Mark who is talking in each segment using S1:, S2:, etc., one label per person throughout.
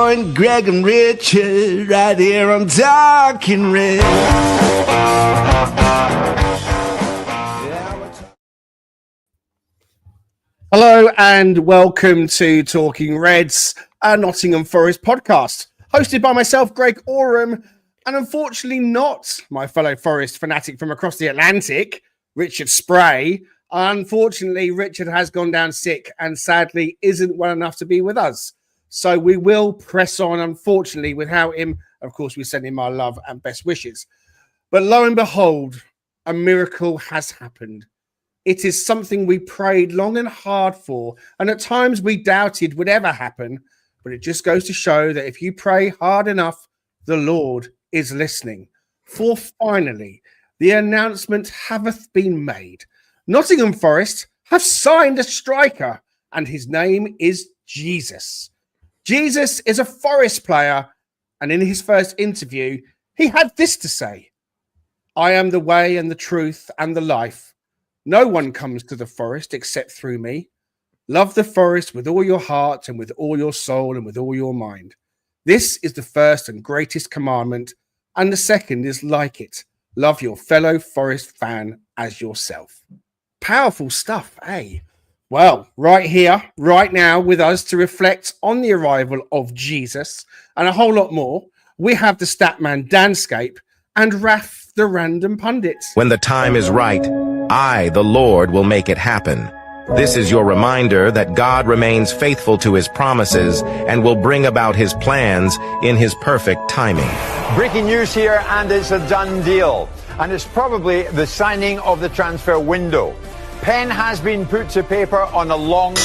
S1: join Greg and Richard right here on Talking Red.
S2: Hello and welcome to Talking Reds, a Nottingham Forest podcast, hosted by myself, Greg Oram, and unfortunately not my fellow Forest fanatic from across the Atlantic, Richard Spray. Unfortunately, Richard has gone down sick and sadly isn't well enough to be with us. So we will press on, unfortunately, without him. Of course, we send him our love and best wishes. But lo and behold, a miracle has happened. It is something we prayed long and hard for, and at times we doubted would ever happen. But it just goes to show that if you pray hard enough, the Lord is listening. For finally, the announcement hath been made. Nottingham Forest have signed a striker, and his name is Jesus. Jesus is a Forest player, and in his first interview, he had this to say: I am the way and the truth and the life. No one comes to the Forest except through me. Love the Forest with all your heart and with all your soul and with all your mind. This is the first and greatest commandment, and the second is like it. Love your fellow Forest fan as yourself. Powerful stuff, eh? Well, right here, right now with us to reflect on the arrival of Jesus and a whole lot more, we have the Statman Danscape and Raf the Random Pundit.
S3: When the time is right, I, the Lord, will make it happen. This is your reminder that God remains faithful to his promises and will bring about his plans in his perfect timing.
S4: Breaking news here, and it's a done deal. And it's probably the signing of the transfer window. Pen has been put to paper on a long-term...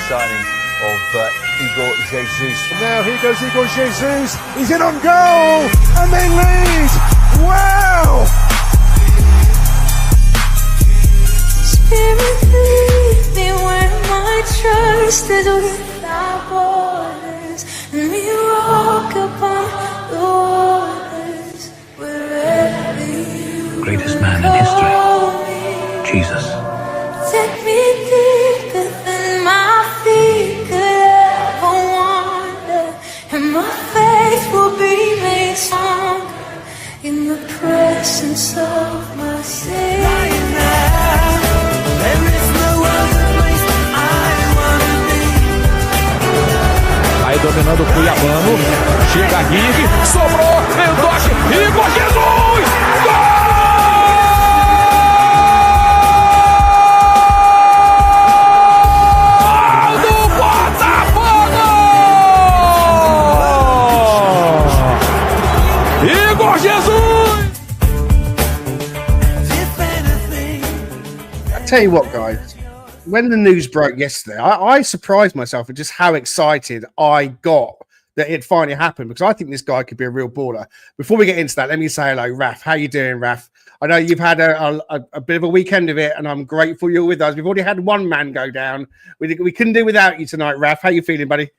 S4: signing of Igor Jesus.
S5: Now here goes Igor Jesus. He's in on goal and they lead. Wow!
S6: Spirit, lead me where my trust is without borders, and we walk upon the waters wherever you
S7: greatest man in history, Jesus.
S6: Take me deeper than my feet could ever wander, and my faith will be made stronger in the presence of my Savior. Right now, there is no other place I wanna be.
S5: Aí dominando o Cuiabano, chega a Rive, sobrou, meio toque, Igor Jesus! Gol! Igor Jesus!
S2: I tell you what, guys, when the news broke yesterday, I surprised myself at just how excited I got that it finally happened, because I think this guy could be a real baller. Before we get into that, let me say hello, Raf. How you doing, Raf? I know you've had a bit of a weekend of it, and I'm grateful you're with us. We've already had one man go down. We couldn't do without you tonight, Raf. How you feeling, buddy?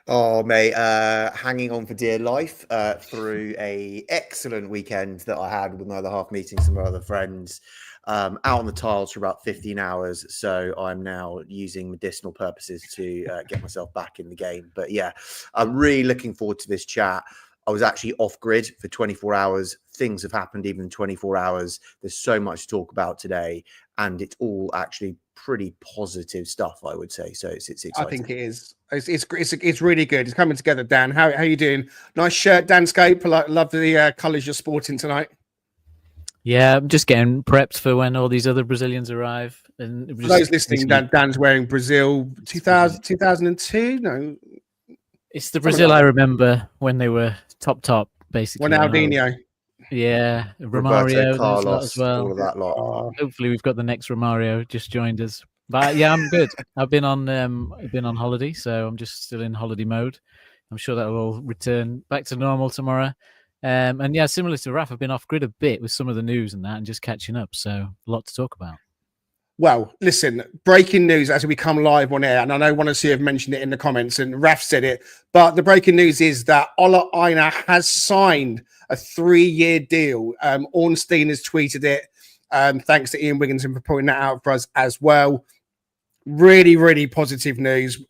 S8: Oh, mate, hanging on for dear life through a excellent weekend that I had with my other half, meeting some of my other friends, out on the tiles for about 15 hours. So I'm now using medicinal purposes to get myself back in the game. But yeah, I'm really looking forward to this chat. I was actually off grid for 24 hours. Things have happened even in 24 hours. There's so much to talk about today, and it's all actually pretty positive stuff, I would say. So it's exciting.
S2: I think it is. It's really good. It's coming together, Dan. How you doing? Nice shirt, Danscape. Love the colours you're sporting tonight.
S7: Yeah, I'm just getting prepped for when all these other Brazilians arrive. And
S2: for those listening, Dan's wearing Brazil 2002. No,
S7: it's the Brazil I remember when they were top, basically.
S2: Ronaldinho.
S7: Yeah, Romario
S8: Carlos,
S7: as well.
S8: All of that lot.
S7: Hopefully, we've got the next Romario just joined us. But yeah, I'm good. I've been on holiday, so I'm just still in holiday mode. I'm sure that will all return back to normal tomorrow. And yeah, similar to Raf, I've been off grid a bit with some of the news and that, and just catching up. So a lot to talk about.
S2: Well, listen, breaking news as we come live on air, and I know one or two have mentioned it in the comments, and Raf said it, but the breaking news is that Ola Aina has signed a 3-year deal. Ornstein has tweeted it. Thanks to Ian Wigginson for pointing that out for us as well. Really, really positive news.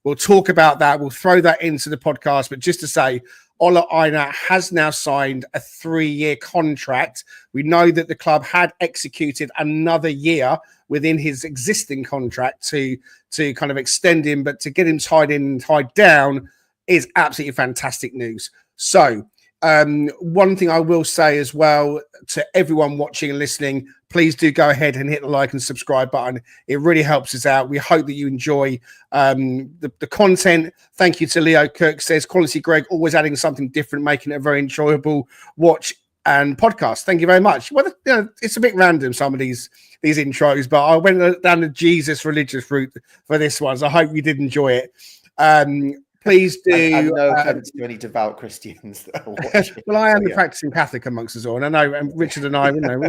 S2: We'll talk about that. We'll throw that into the podcast, but just to say, Ola Aina has now signed a 3-year contract. We know that the club had executed another year within his existing contract to kind of extend him, but to get him tied in and tied down is absolutely fantastic news. So one thing I will say as well to everyone watching and listening, please do go ahead and hit the like and subscribe button. It really helps us out. We hope that you enjoy the content. Thank you to Leo Cook, says quality Greg, always adding something different, making it a very enjoyable watch and podcast. Thank you very much. Well, you know, it's a bit random, some of these intros, but I went down the Jesus religious route for this one, so I hope you did enjoy it. Please do.
S8: And no offense to any devout Christians that are watching.
S2: Well, I am the practicing Catholic amongst us all, and I know, and Richard and I, you know,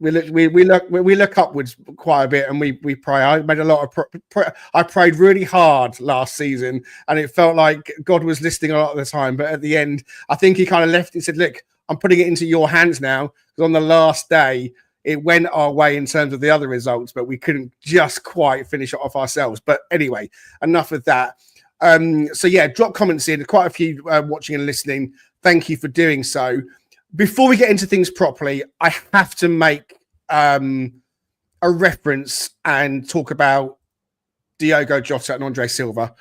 S2: we look upwards quite a bit, and we pray. I made a lot of I prayed really hard last season, and it felt like God was listening a lot of the time. But at the end, I think He kind of left and said, "Look, I'm putting it into your hands now." Because on the last day, it went our way in terms of the other results, but we couldn't just quite finish it off ourselves. But anyway, enough of that. So yeah, drop comments in. Quite a few watching and listening. Thank you for doing so. Before we get into things properly, I have to make a reference and talk about Diogo Jota and Andre Silva.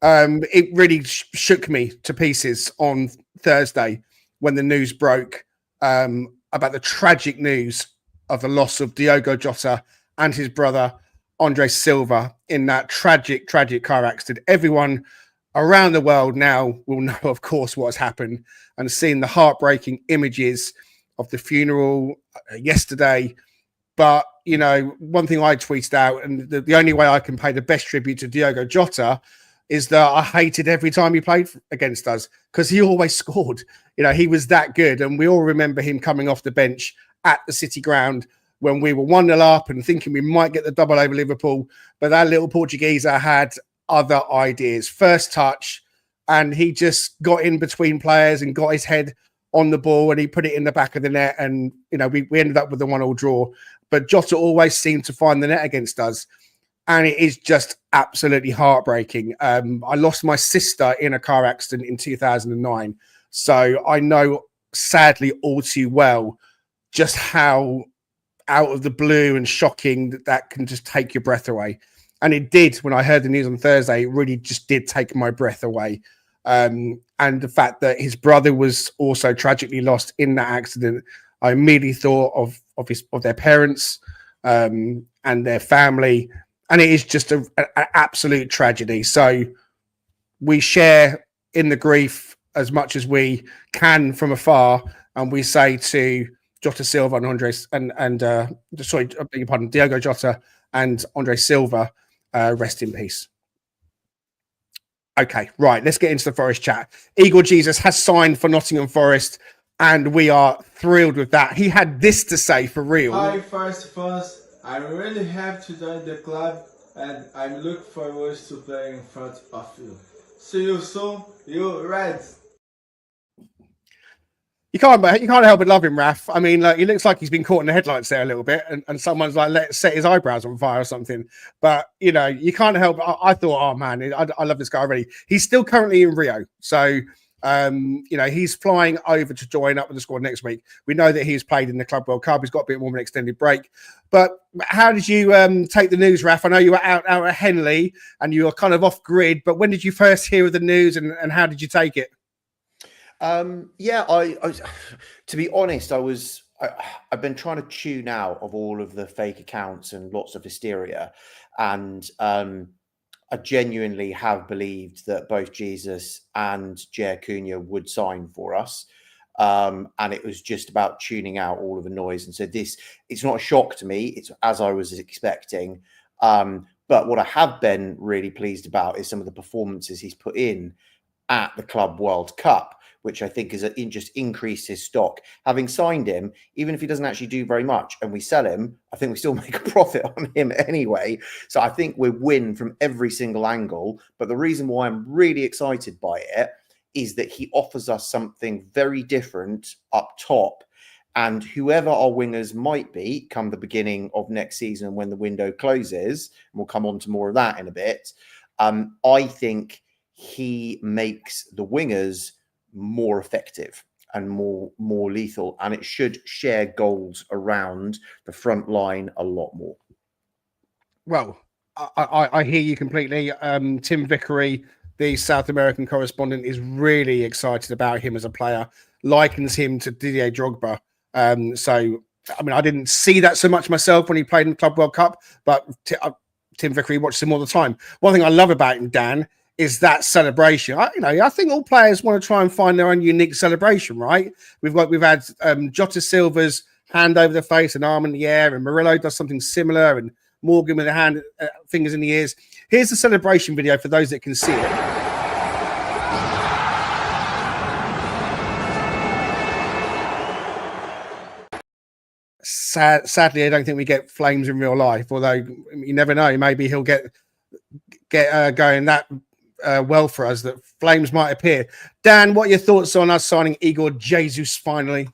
S2: It really shook me to pieces on Thursday when the news broke about the tragic news of the loss of Diogo Jota and his brother Andre Silva in that tragic car accident. Everyone around the world now will know, of course, what has happened, and seeing the heartbreaking images of the funeral yesterday. But, you know, one thing I tweeted out, and the only way I can pay the best tribute to Diogo Jota is that I hated every time he played against us because he always scored. You know, he was that good. And we all remember him coming off the bench at the City ground when we were 1-0 up and thinking we might get the double over Liverpool. But that little Portugueser had other ideas. First touch, and he just got in between players and got his head on the ball, and he put it in the back of the net. And, you know, we ended up with a 1-1 draw. But Jota always seemed to find the net against us. And it is just absolutely heartbreaking. I lost my sister in a car accident in 2009. So I know, sadly, all too well just how out of the blue and shocking that can just take your breath away. And it did. When I heard the news on Thursday, it really just did take my breath away. And the fact that his brother was also tragically lost in that accident, I immediately thought of their parents and their family. And it is just an absolute tragedy. So we share in the grief as much as we can from afar, and we say to Jota Silva and Diogo Jota and Andre Silva, rest in peace. Okay, right. Let's get into the Forest chat. Igor Jesus has signed for Nottingham Forest, and we are thrilled with that. He had this to say for real.
S9: Hi, Forest fans. I'm really happy to join the club, and I'm looking forward to playing in front of you. See you soon, you Reds.
S2: You can't help but love him, Raf. I mean, like, he looks like he's been caught in the headlights there a little bit, and someone's like, let's set his eyebrows on fire or something. But, you know, you can't help. I thought, oh man, I love this guy already. He's still currently in Rio, so you know, he's flying over to join up with the squad next week. We know that he's played in the Club World Cup. He's got a bit more of an extended break. But how did you take the news, Raf? I know you were out at Henley and you were kind of off grid, but when did you first hear of the news, and how did you take it?
S8: Yeah, I to be honest, I've been trying to tune out of all of the fake accounts and lots of hysteria, and I genuinely have believed that both Jesus and Jay Cunha would sign for us, and it was just about tuning out all of the noise. And so it's not a shock to me; it's as I was expecting. But what I have been really pleased about is some of the performances he's put in at the Club World Cup, which I think is just increased his stock. Having signed him, even if he doesn't actually do very much, and we sell him, I think we still make a profit on him anyway. So I think we win from every single angle. But the reason why I'm really excited by it is that he offers us something very different up top. And whoever our wingers might be come the beginning of next season when the window closes, and we'll come on to more of that in a bit, I think he makes the wingers more effective and more lethal, and it should share goals around the front line a lot more.
S2: Well, I hear you completely. Tim Vickery, the South American correspondent, is really excited about him as a player, likens him to Didier Drogba. So, I mean, I didn't see that so much myself when he played in the Club World Cup, but Tim Vickery watches him all the time. One thing I love about him, Dan, is that celebration. I think all players want to try and find their own unique celebration, right? We've had Jota Silva's hand over the face and arm in the air, and Murillo does something similar, and Morgan with a hand, fingers in the ears. Here's the celebration video for those that can see it. Sadly, I don't think we get Flames in real life, although you never know. Maybe he'll get going that well for us that Flames might appear. Dan, what are your thoughts on us signing Igor Jesus finally?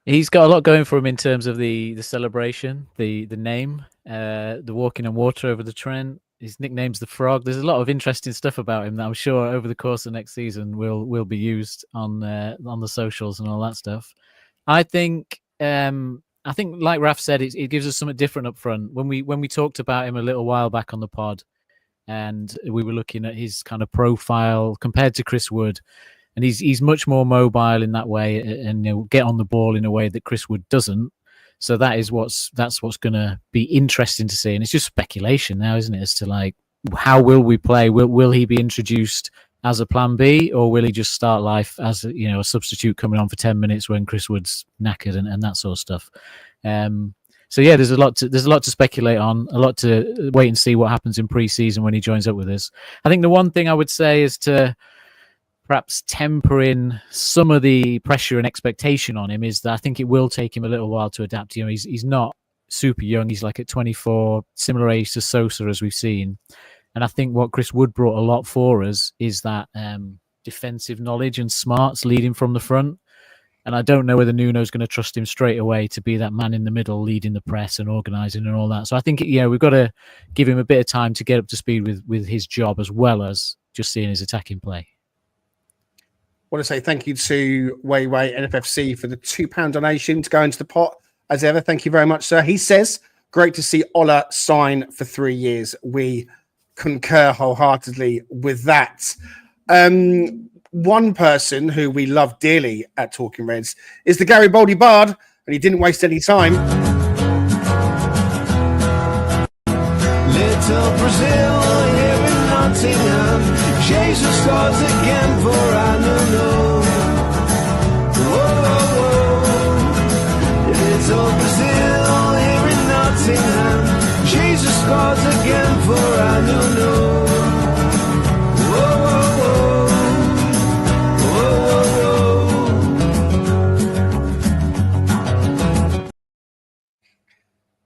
S7: He's got a lot going for him in terms of the celebration, the name, the walking on water over the Trent. His nickname's the Frog. There's a lot of interesting stuff about him that I'm sure over the course of next season will be used on the socials and all that stuff. I think like Raf said, it gives us something different up front. When we talked about him a little while back on the pod, and we were looking at his kind of profile compared to Chris Wood, and he's much more mobile in that way, and get on the ball in a way that Chris Wood doesn't. So that's what's going to be interesting to see, and it's just speculation now, isn't it, as to like how will we play? Will he be introduced as a plan B, or will he just start life as a substitute coming on for 10 minutes when Chris Wood's knackered and that sort of stuff? So yeah, there's a lot to speculate on, a lot to wait and see what happens in pre-season when he joins up with us. I think the one thing I would say is to perhaps temper in some of the pressure and expectation on him is that I think it will take him a little while to adapt. He's not super young. He's like at 24, similar age to Sosa as we've seen. And I think what Chris Wood brought a lot for us is that defensive knowledge and smarts leading from the front. And I don't know whether Nuno's going to trust him straight away to be that man in the middle, leading the press and organising and all that. So I think, we've got to give him a bit of time to get up to speed with his job as well as just seeing his attacking play.
S2: I want to say thank you to Wayway NFFC for the £2 donation to go into the pot. As ever, thank you very much, sir. He says, great to see Ola sign for 3 years. We concur wholeheartedly with that. One person who we love dearly at Talking Reds is the Garibaldi Bard, and he didn't waste any time.
S1: Little Brazil here in Nottingham, Jesus scores again for I don't know. Whoa. Little Brazil here in Nottingham, Jesus scores again for I don't know.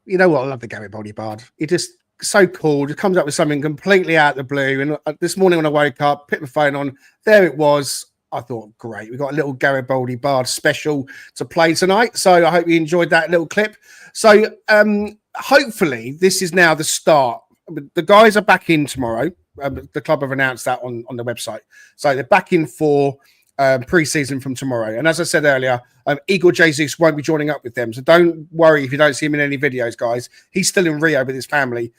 S2: You know what? I love the Garibaldi Bard. He just so cool. Just comes up with something completely out of the blue. And this morning when I woke up, put my phone on, there it was. I thought, great. We got a little Garibaldi Bard special to play tonight. So I hope you enjoyed that little clip. So hopefully this is now the start. The guys are back in tomorrow. The club have announced that on the website. So they're back in for pre-season from tomorrow. And as I said earlier, Igor Jesus won't be joining up with them. So don't worry if you don't see him in any videos, guys. He's still in Rio with his family.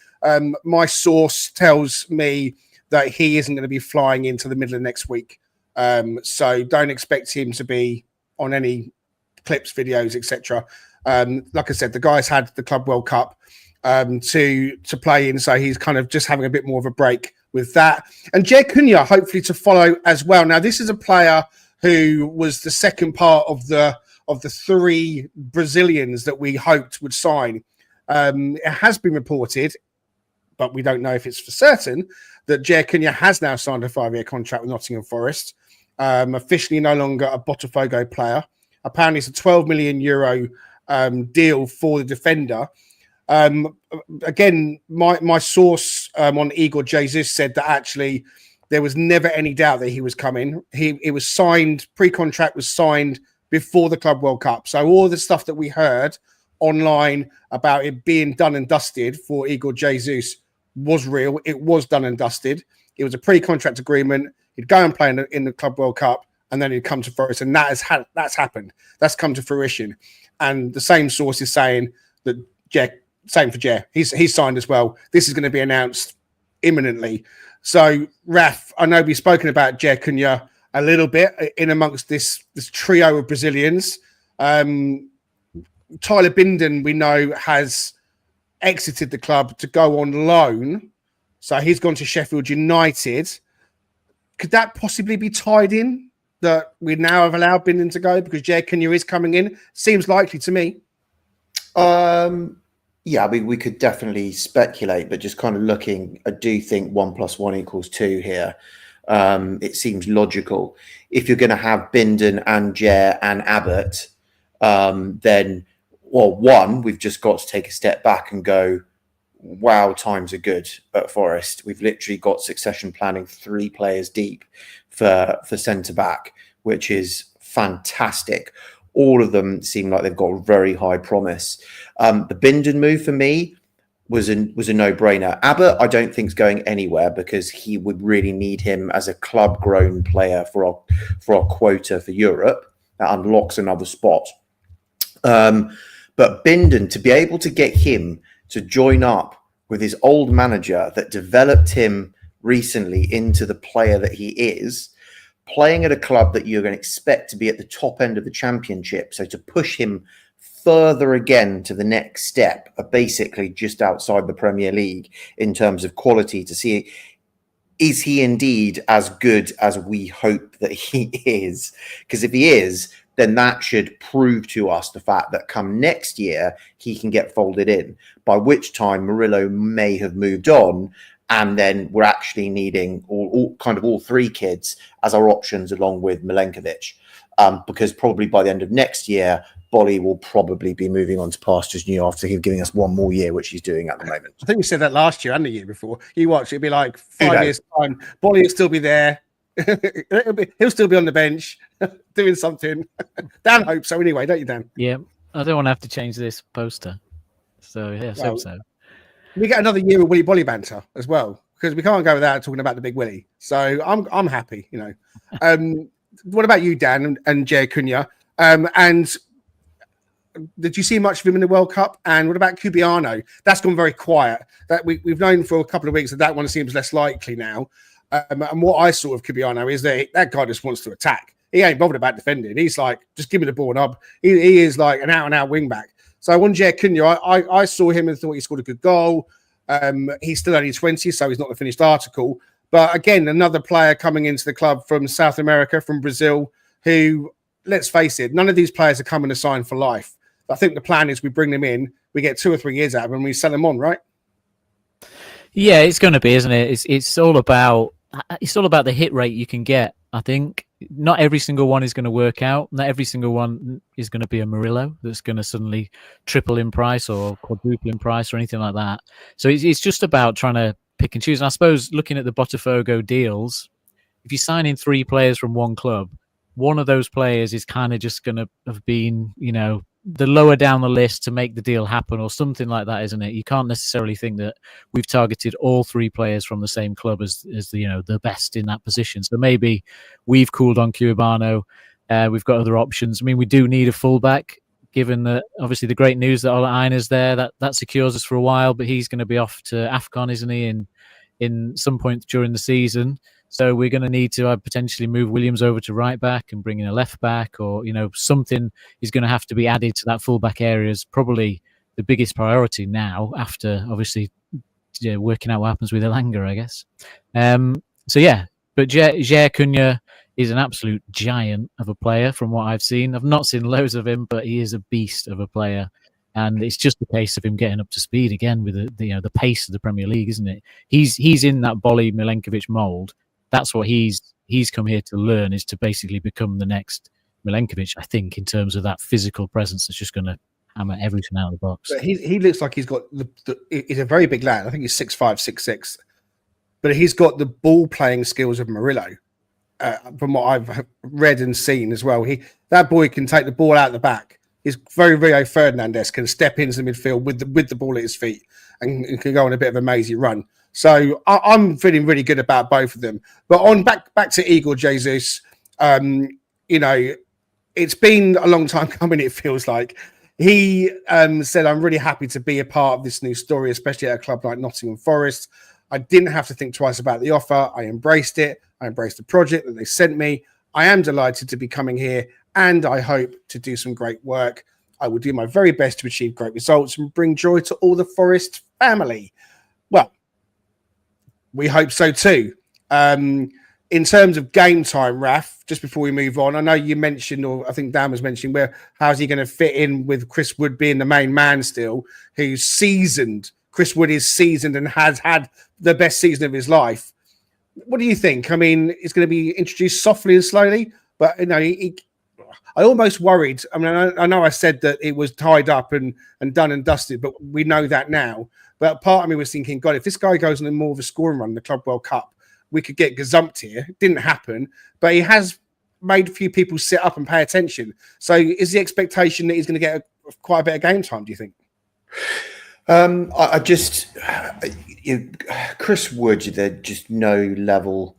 S2: My source tells me that he isn't going to be flying into the middle of next week. So don't expect him to be on any clips, videos, etc. Like I said, the guys had the Club World Cup to play in. So he's kind of just having a bit more of a break with that. And Jay Cunha, hopefully to follow as well. Now, this is a player who was the second part of the 3 Brazilians that we hoped would sign. It has been reported, but we don't know if it's for certain, that Jay Cunha has now signed a 5-year contract with Nottingham Forest. officially no longer a Botafogo player. Apparently, it's a €12 million deal for the defender. Again, my source on Igor Jesus said that actually there was never any doubt that he was coming. It was signed, pre-contract was signed before the Club World Cup. So all the stuff that we heard online about it being done and dusted for Igor Jesus was real. It was done and dusted. It was a pre-contract agreement. He'd go and play in the Club World Cup, and then he'd come to Forest, and that's happened. That's come to fruition. And the same source is saying that same for Jer. He's signed as well. This is going to be announced imminently. So, Raf, I know we've spoken about Jer Cunha a little bit in amongst this trio of Brazilians. Tyler Binden, we know, has exited the club to go on loan. So he's gone to Sheffield United. Could that possibly be tied in that we now have allowed Binden to go because Jer Cunha is coming in? Seems likely to me.
S8: Yeah, we could definitely speculate, but just kind of looking, I do think 1 + 1 = 2 here. It seems logical. If you're going to have Binden and Jer and Abbott, then, well, one, we've just got to take a step back and go, wow, times are good at Forest. We've literally got succession planning 3 players deep for centre-back, which is fantastic. All of them seem like they've got very high promise. The Binden move for me was a no-brainer. Abbott, I don't think is going anywhere because he would really need him as a club-grown player for our quota for Europe. That unlocks another spot. But Binden, to be able to get him to join up with his old manager that developed him recently into the player that he is, playing at a club that you're going to expect to be at the top end of the championship. So to push him further again to the next step, basically just outside the Premier League in terms of quality, to see, is he indeed as good as we hope that he is? Because if he is, then that should prove to us the fact that come next year, he can get folded in, by which time Murillo may have moved on. And then we're actually needing all 3 kids as our options along with Milenkovic. Because probably by the end of next year, Bolly will probably be moving on to pastures new after him giving us 1 more year, which he's doing at the moment.
S2: I think we said that last year and the year before. You watch, it'd be like 5 years' time. Bolly will still be there. He'll still be on the bench doing something. Dan hopes so anyway, don't you, Dan?
S7: Yeah, I don't want to have to change this poster. So, yeah, hope so.
S2: We get another year of Willy Bolly banter as well, because we can't go without talking about the big Willy. So I'm happy, you know. What about you, Dan and Jer Cunha? And did you see much of him in the World Cup? And what about Cubiano? That's gone very quiet. That we've known for a couple of weeks that one seems less likely now. And what I saw of Cubiano is that guy just wants to attack. He ain't bothered about defending. He's like, just give me the ball up. He is like an out-and-out wing-back. So on Jer Cunha, I saw him and thought he scored a good goal. He's still only 20, so he's not the finished article. But again, another player coming into the club from South America, from Brazil, who, let's face it, none of these players are coming to sign for life. I think the plan is we bring them in, we get 2 or 3 years out of them, and we sell them on, right? Yeah,
S7: it's going to be, isn't it? It's all about the hit rate you can get. I think not every single one is going to work out. Not every single one is going to be a Murillo that's going to suddenly triple in price or quadruple in price or anything like that. So it's just about trying to pick and choose. And I suppose looking at the Botafogo deals, if you sign in 3 players from one club, one of those players is kind of just going to have been, you know, the lower down the list to make the deal happen or something like that, isn't it? You can't necessarily think that we've targeted all 3 players from the same club as the, you know, the best in that position. So maybe we've cooled on Cuiabano. We've got other options. I mean, we do need a fullback, given that obviously the great news that Ola Aina's there, that secures us for a while, but he's going to be off to AFCON, isn't he, in some point during the season. So we're going to need to potentially move Williams over to right back and bring in a left back, or, you know, something is going to have to be added to that full back area. Is probably the biggest priority now, after obviously working out what happens with Elanga, I guess. So yeah, but Jer Cunha is an absolute giant of a player from what I've seen. I've not seen loads of him, but he is a beast of a player. And it's just a case of him getting up to speed again with the pace of the Premier League, isn't it? He's in that Bolly Milenkovic mould. That's what he's he's come here to learn is to basically become the next Milenkovic, I think, in terms of that physical presence that's just going to hammer everything out of the box.
S2: But he looks like he's got he's a very big lad. I think he's 6'5", 6'6", but he's got the ball playing skills of Murillo. From what I've read and seen as well, that boy can take the ball out the back. He's very Rio Ferdinandesque, can step into the midfield with the ball at his feet and can go on a bit of a mazy run. So I'm feeling really good about both of them. But on back to Igor Jesus, you know, it's been a long time coming. It feels like he said, "I'm really happy to be a part of this new story, especially at a club like Nottingham Forest. I didn't have to think twice about the offer. I embraced it. I embraced the project that they sent me. I am delighted to be coming here, and I hope to do some great work. I will do my very best to achieve great results and bring joy to all the Forest family." Well, we hope so too. In terms of game time, Raf, just before we move on, I know you mentioned, or I think Dan was mentioning, how's he going to fit in with Chris Wood being the main man still, who's seasoned. Chris Wood is seasoned and has had the best season of his life. What do you think? I mean, it's going to be introduced softly and slowly, but you know, I almost worried. I mean, I know I said that it was tied up and done and dusted, but we know that now. But part of me was thinking, God, if this guy goes on more of a scoring run in the Club World Cup, we could get gazumped here. It didn't happen, but he has made a few people sit up and pay attention. So is the expectation that he's going to get quite a bit of game time, do you think?
S8: Chris Wood, there's just no level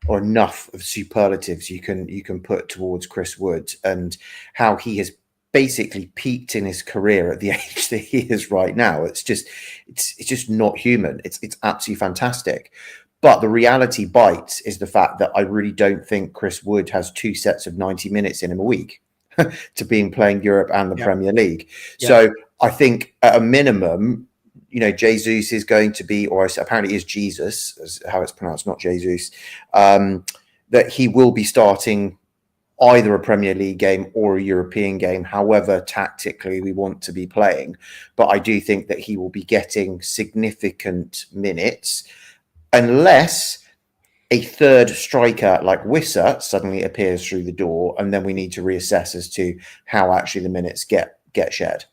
S8: or enough of superlatives you can put towards Chris Wood and how he has basically peaked in his career at the age that he is right now. It's just not human. It's absolutely fantastic. But the reality bites is the fact that I really don't think Chris Wood has 2 sets of 90 minutes in him a week to being playing Europe and the Premier League. Yeah. So I think at a minimum, you know, Jesus is going to be, or apparently is Jesus, as how it's pronounced, not Jesus, that he will be starting either a Premier League game or a European game, however tactically we want to be playing. But I do think that he will be getting significant minutes unless a third striker like Wissa suddenly appears through the door, and then we need to reassess as to how actually the minutes get shared.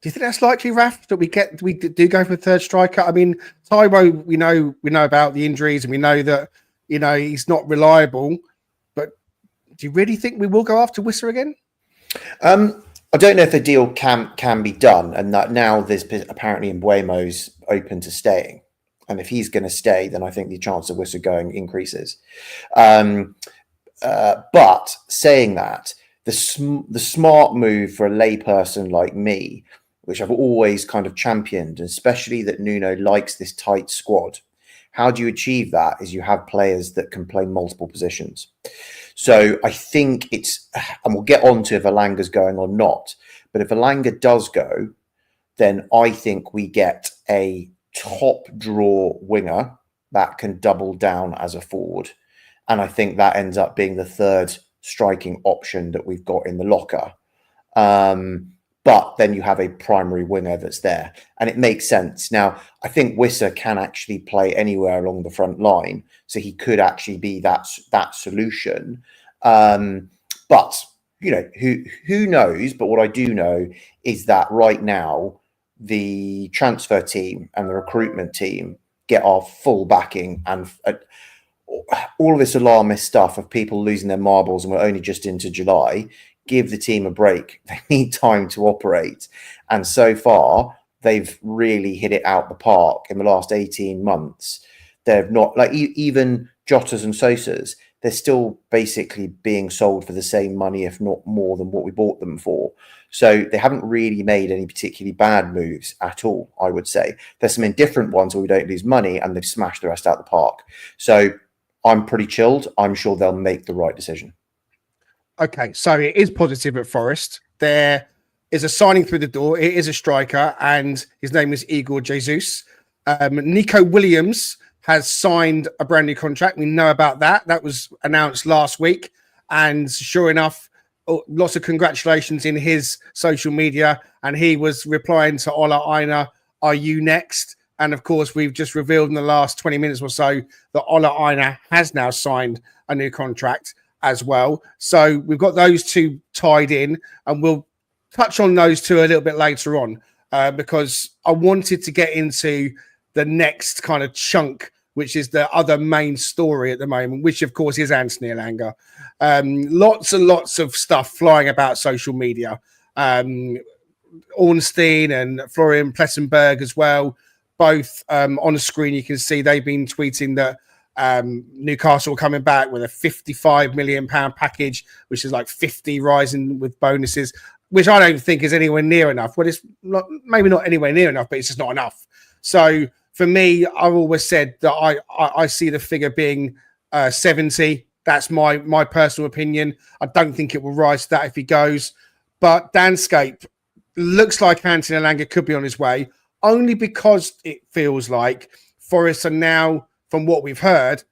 S2: Do you think that's likely, Raf, that we do go for a third striker? I mean, Taiwo, we know about the injuries, and we know that, you know, he's not reliable. But do you really think we will go after Wissa again?
S8: I don't know if the deal can be done, and that now there's apparently Mbuemo's open to staying. And if he's going to stay, then I think the chance of Wissa going increases. But saying that, the smart move for a layperson like me, which I've always kind of championed, and especially that Nuno likes this tight squad. How do you achieve that? Is you have players that can play multiple positions. So I think and we'll get on to if Elanga's going or not, but if Elanga does go, then I think we get a top draw winger that can double down as a forward. And I think that ends up being the third striking option that we've got in the locker. But then you have a primary winger that's there, and it makes sense. Now, I think Wissa can actually play anywhere along the front line, so he could actually be that solution. But you know, who knows? But what I do know is that right now, the transfer team and the recruitment team get our full backing, and all of this alarmist stuff of people losing their marbles and we're only just into July. Give the team a break. They need time to operate. And so far, they've really hit it out the park in the last 18 months. They've not, like, even Jotas and Sosas, they're still basically being sold for the same money, if not more than what we bought them for. So they haven't really made any particularly bad moves at all, I would say. There's some indifferent ones where we don't lose money, and they've smashed the rest out the park. So I'm pretty chilled. I'm sure they'll make the right decision.
S2: Okay, so it is positive at Forest. There is a signing through the door. It is a striker, and his name is Igor Jesus. Nico Williams has signed a brand new contract. We know about that. That was announced last week. And sure enough, lots of congratulations in his social media. And he was replying to Ola Aina, "Are you next?" And of course, we've just revealed in the last 20 minutes or so that Ola Aina has now signed a new contract as well. So we've got those two tied in, and we'll touch on those two a little bit later on because I wanted to get into the next kind of chunk, which is the other main story at the moment, which of course is Anthony Elanga. Lots and lots of stuff flying about social media. Ornstein and Florian Plettenberg as well. Both on the screen, you can see they've been tweeting that Newcastle are coming back with a £55 million package, which is like 50 rising with bonuses, which I don't think is anywhere near enough. Well, it's not, maybe not anywhere near enough, but it's just not enough. So for me, I've always said that I see the figure being 70. That's my personal opinion. I don't think it will rise to that if he goes. But Danscape looks like Anthony Elanga could be on his way, only because it feels like Forest are now, from what we've heard,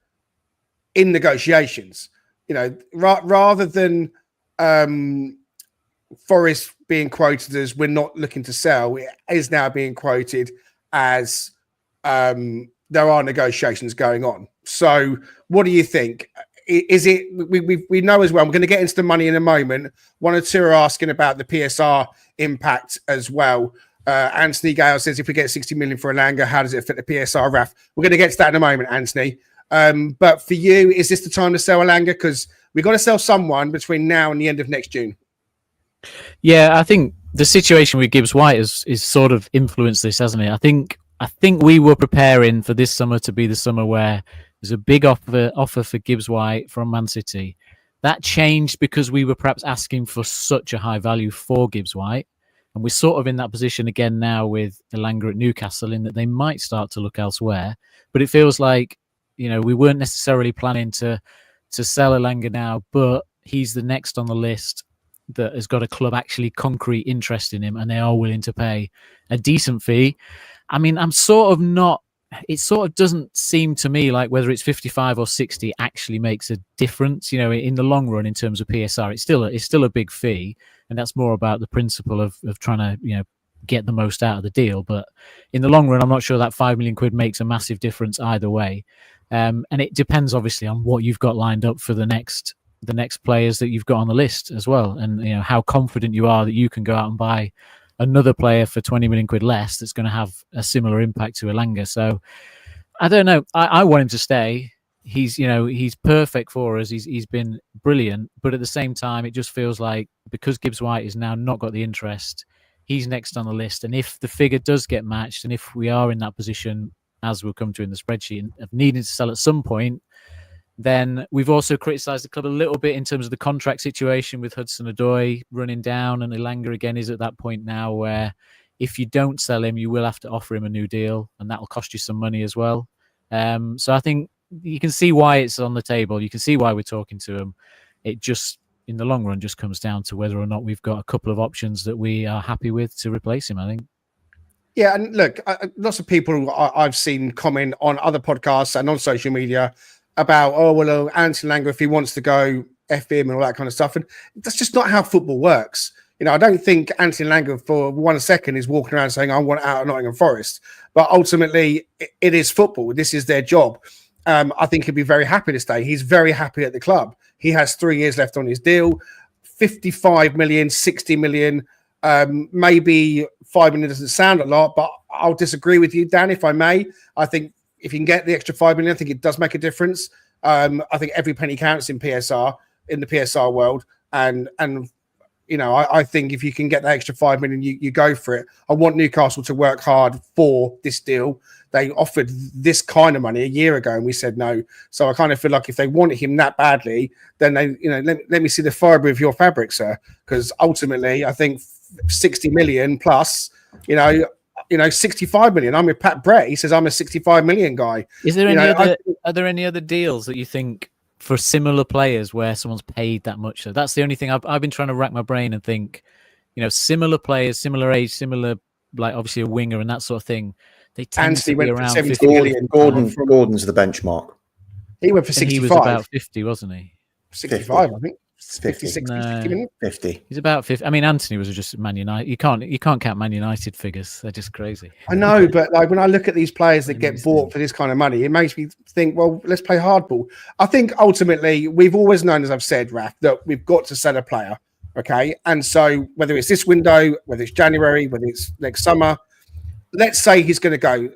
S2: in negotiations. You know, rather than Forest being quoted as we're not looking to sell, it is now being quoted as there are negotiations going on. So what do you think? Is it, we know as well, we're going to get into the money in a moment. One or two are asking about the PSR impact as well. Anthony Gale says, if we get 60 million for Elanga, how does it fit the PSR, Raf? We're going to get to that in a moment, Anthony. But for you, is this the time to sell Elanga? Because we've got to sell someone between now and the end of next June.
S7: Yeah, I think the situation with Gibbs White is sort of influenced this, hasn't it? I think we were preparing for this summer to be the summer where there's a big offer for Gibbs White from Man City. That changed because we were perhaps asking for such a high value for Gibbs White. And we're sort of in that position again now with Elanga at Newcastle, in that they might start to look elsewhere. But it feels like, you know, we weren't necessarily planning to sell Elanga now, but he's the next on the list that has got a club actually concrete interest in him, and they are willing to pay a decent fee. I mean, it sort of doesn't seem to me like whether it's 55 or 60 actually makes a difference, you know, in the long run in terms of PSR. It's still a big fee, and that's more about the principle of trying to, you know, get the most out of the deal. But in the long run, I'm not sure that £5 million makes a massive difference either way. And it depends obviously on what you've got lined up for the next players that you've got on the list as well, and you know how confident you are that you can go out and buy another player for 20 million quid less that's going to have a similar impact to Elanga. So I don't know. I want him to stay. He's perfect for us. He's been brilliant, but at the same time, it just feels like because Gibbs White has now not got the interest, he's next on the list. And if the figure does get matched, and if we are in that position, as we'll come to in the spreadsheet, of needing to sell at some point, then we've also criticised the club a little bit in terms of the contract situation with Hudson-Odoi running down, and Elanga again is at that point now where if you don't sell him, you will have to offer him a new deal, and that will cost you some money as well. So I think you can see why it's on the table. You can see why we're talking to him. It just, in the long run, just comes down to whether or not we've got a couple of options that we are happy with to replace him, I think.
S2: Yeah, and look, lots of people I've seen comment on other podcasts and on social media about, oh, well, Anthony Elanga, if he wants to go, F him and all that kind of stuff. And that's just not how football works. You know, I don't think Anthony Elanga for 1 second is walking around saying, I want out of Nottingham Forest. But ultimately, it is football. This is their job. I think he'd be very happy to stay. He's very happy at the club. He has 3 years left on his deal. 55 million, 60 million, maybe 5 million doesn't sound a lot, but I'll disagree with you, Dan, if I may. I think if you can get the extra 5 million, I think it does make a difference. I think every penny counts in PSR, in the PSR world. And you know, I think if you can get that extra 5 million, you go for it. I want Newcastle to work hard for this deal. They offered this kind of money a year ago, and we said no. So I kind of feel like if they wanted him that badly, then they, you know, let me see the fibre of your fabric, sir. Because ultimately, I think 60 million plus, you know, 65 million. I'm with Pat Brett. He says I'm a 65 million guy.
S7: Is there are there any other deals that you think for similar players where someone's paid that much? So that's the only thing I've been trying to rack my brain and think, you know, similar players, similar age, similar, like obviously a winger and that sort of thing. They tend to be around 50 million.
S8: Gordon's the benchmark.
S2: He went for 65.
S7: He was about 50, wasn't he?
S2: 65, I think.
S8: 50.
S2: 60
S7: No.
S2: million.
S8: 50.
S7: He's about 50. I mean, Anthony was just Man United. You can't count Man United figures. They're just crazy.
S2: I know, but like when I look at these players that get bought for this kind of money, it makes me think, well, let's play hardball. I think ultimately we've always known, as I've said, Raf, that we've got to sell a player. Okay. And so whether it's this window, whether it's January, whether it's next summer, let's say he's going to go.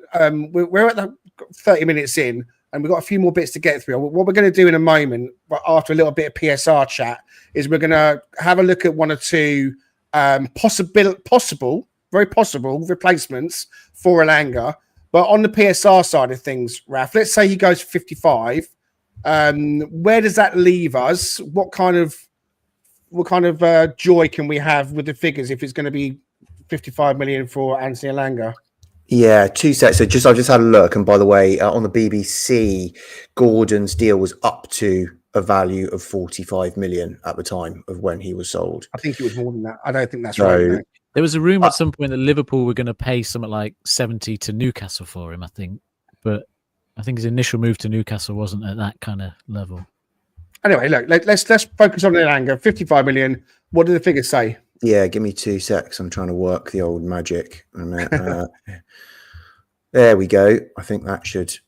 S2: We're at the 30 minutes in, and we've got a few more bits to get through. What we're going to do in a moment, after a little bit of PSR chat, is we're going to have a look at one or two possible, very possible replacements for Elanga. But on the PSR side of things, Raf, let's say he goes for 55. Where does that leave us? What kind of joy can we have with the figures if it's going to be 55 million for Anthony Elanga?
S8: Yeah, 2 sets. So I've just had a look, and by the way, on the BBC, Gordon's deal was up to a value of 45 million at the time of when he was sold.
S2: I think it was more than that. I don't think that's right. No.
S7: There was a rumor at some point that Liverpool were going to pay something like 70 to Newcastle for him, I think. But I think his initial move to Newcastle wasn't at that kind of level. Anyway,
S2: look, let's focus on Elanga. 55 million. What do the figures say?
S8: Yeah, give me 2 secs. I'm trying to work the old magic. There we go. I think that should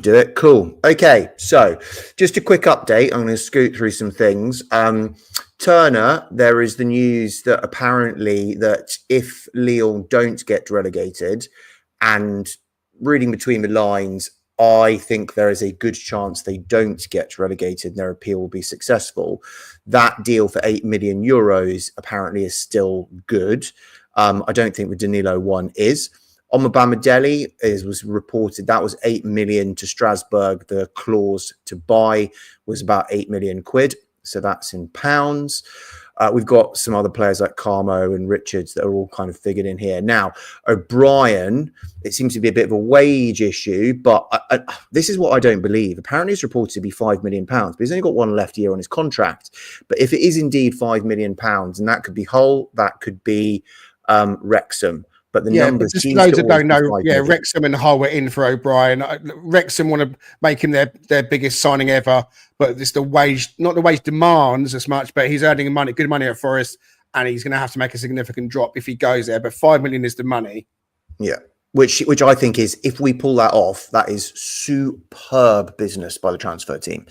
S8: do it. Cool. Okay, so just a quick update. I'm going to scoot through some things. Turner, there is the news that apparently that if Lyon don't get relegated, and reading between the lines, I think there is a good chance they don't get relegated and their appeal will be successful. That deal for 8 million euros apparently is still good. I don't think the Danilo one is. Omobamidele was reported that was 8 million to Strasbourg. The clause to buy was about 8 million quid. So that's in pounds. We've got some other players like Carmo and Richards that are all kind of figured in here. Now, O'Brien, it seems to be a bit of a wage issue, but this is what I don't believe. Apparently, it's reported to be £5 million, but he's only got one left year on his contract. But if it is indeed £5 million, and that could be Hull, that could be Wrexham. But the numbers,
S2: just those that don't know, Wrexham and Hull were in for O'Brien. Wrexham want to make him their biggest signing ever, but it's the wage, not the wage demands as much, but he's earning good money at Forest, and he's going to have to make a significant drop if he goes there. But 5 million is the money.
S8: Yeah. Which I think is, if we pull that off, that is superb business by the transfer team.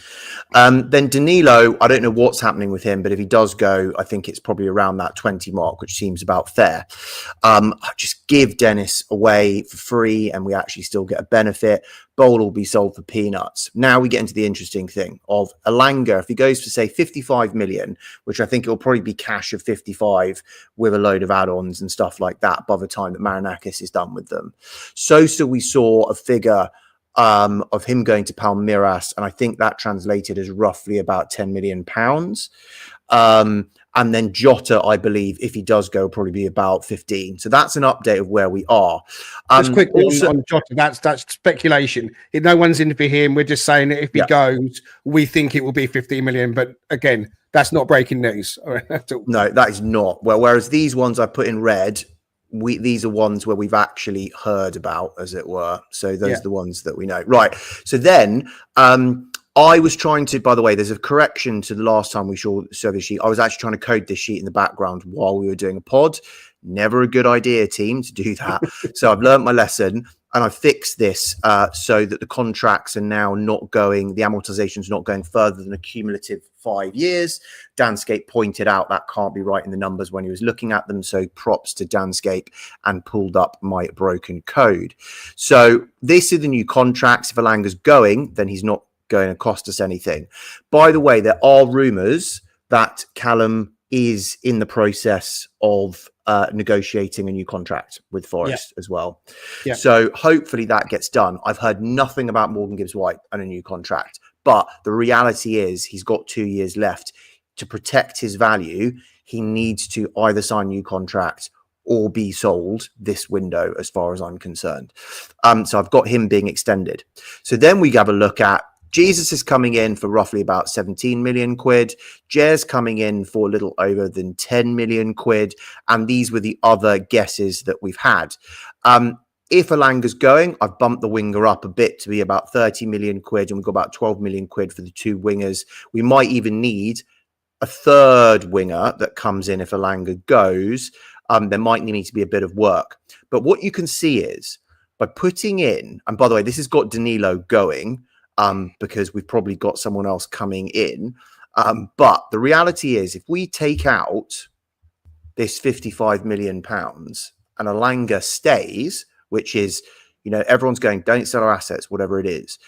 S8: Then Danilo, I don't know what's happening with him, but if he does go, I think it's probably around that 20 mark, which seems about fair. Just give Dennis away for free and we actually still get a benefit. Bowl will be sold for peanuts. Now we get into the interesting thing of Elanga. If he goes for, say, 55 million, which I think it will probably be cash of 55 with a load of add-ons and stuff like that by the time that Marinakis is done with them. Sosa, we saw a figure of him going to Palmeiras, and I think that translated as roughly about £10 million. And then Jota, I believe, if he does go, will probably be about 15. So that's an update of where we are.
S2: Just quickly on Jota, that's speculation. If no one's in for him, we're just saying that if he goes, we think it will be 15 million. But again, that's not breaking news.
S8: No, that is not. Well, whereas these ones I put in red, these are ones where we've actually heard about, as it were. So those are the ones that we know. Right. So then I was trying to, by the way, there's a correction to the last time we saw the sheet. I was actually trying to code this sheet in the background while we were doing a pod. Never a good idea, team, to do that. So I've learned my lesson and I fixed this so that the contracts are now not going, the amortization is not going further than a cumulative 5 years. Danscape pointed out that can't be right in the numbers when he was looking at them. So props to Danscape, and pulled up my broken code. So this is the new contracts. If Elanga's going, then he's not going to cost us anything. By the way, there are rumours that Callum is in the process of negotiating a new contract with Forest as well. Yeah. So hopefully that gets done. I've heard nothing about Morgan Gibbs-White and a new contract, but the reality is he's got 2 years left. To protect his value, he needs to either sign a new contract or be sold this window, as far as I'm concerned. So I've got him being extended. So then we have a look at Jesus is coming in for roughly about 17 million quid. Jer's coming in for a little over than 10 million quid. And these were the other guesses that we've had. If Elanga's going, I've bumped the winger up a bit to be about 30 million quid. And we've got about 12 million quid for the two wingers. We might even need a third winger that comes in if Elanga goes, there might need to be a bit of work. But what you can see is by putting in, and by the way, this has got Danilo going because we've probably got someone else coming in. But the reality is, if we take out this £55 million and Elanga stays, which is, everyone's going, don't sell our assets, whatever it is.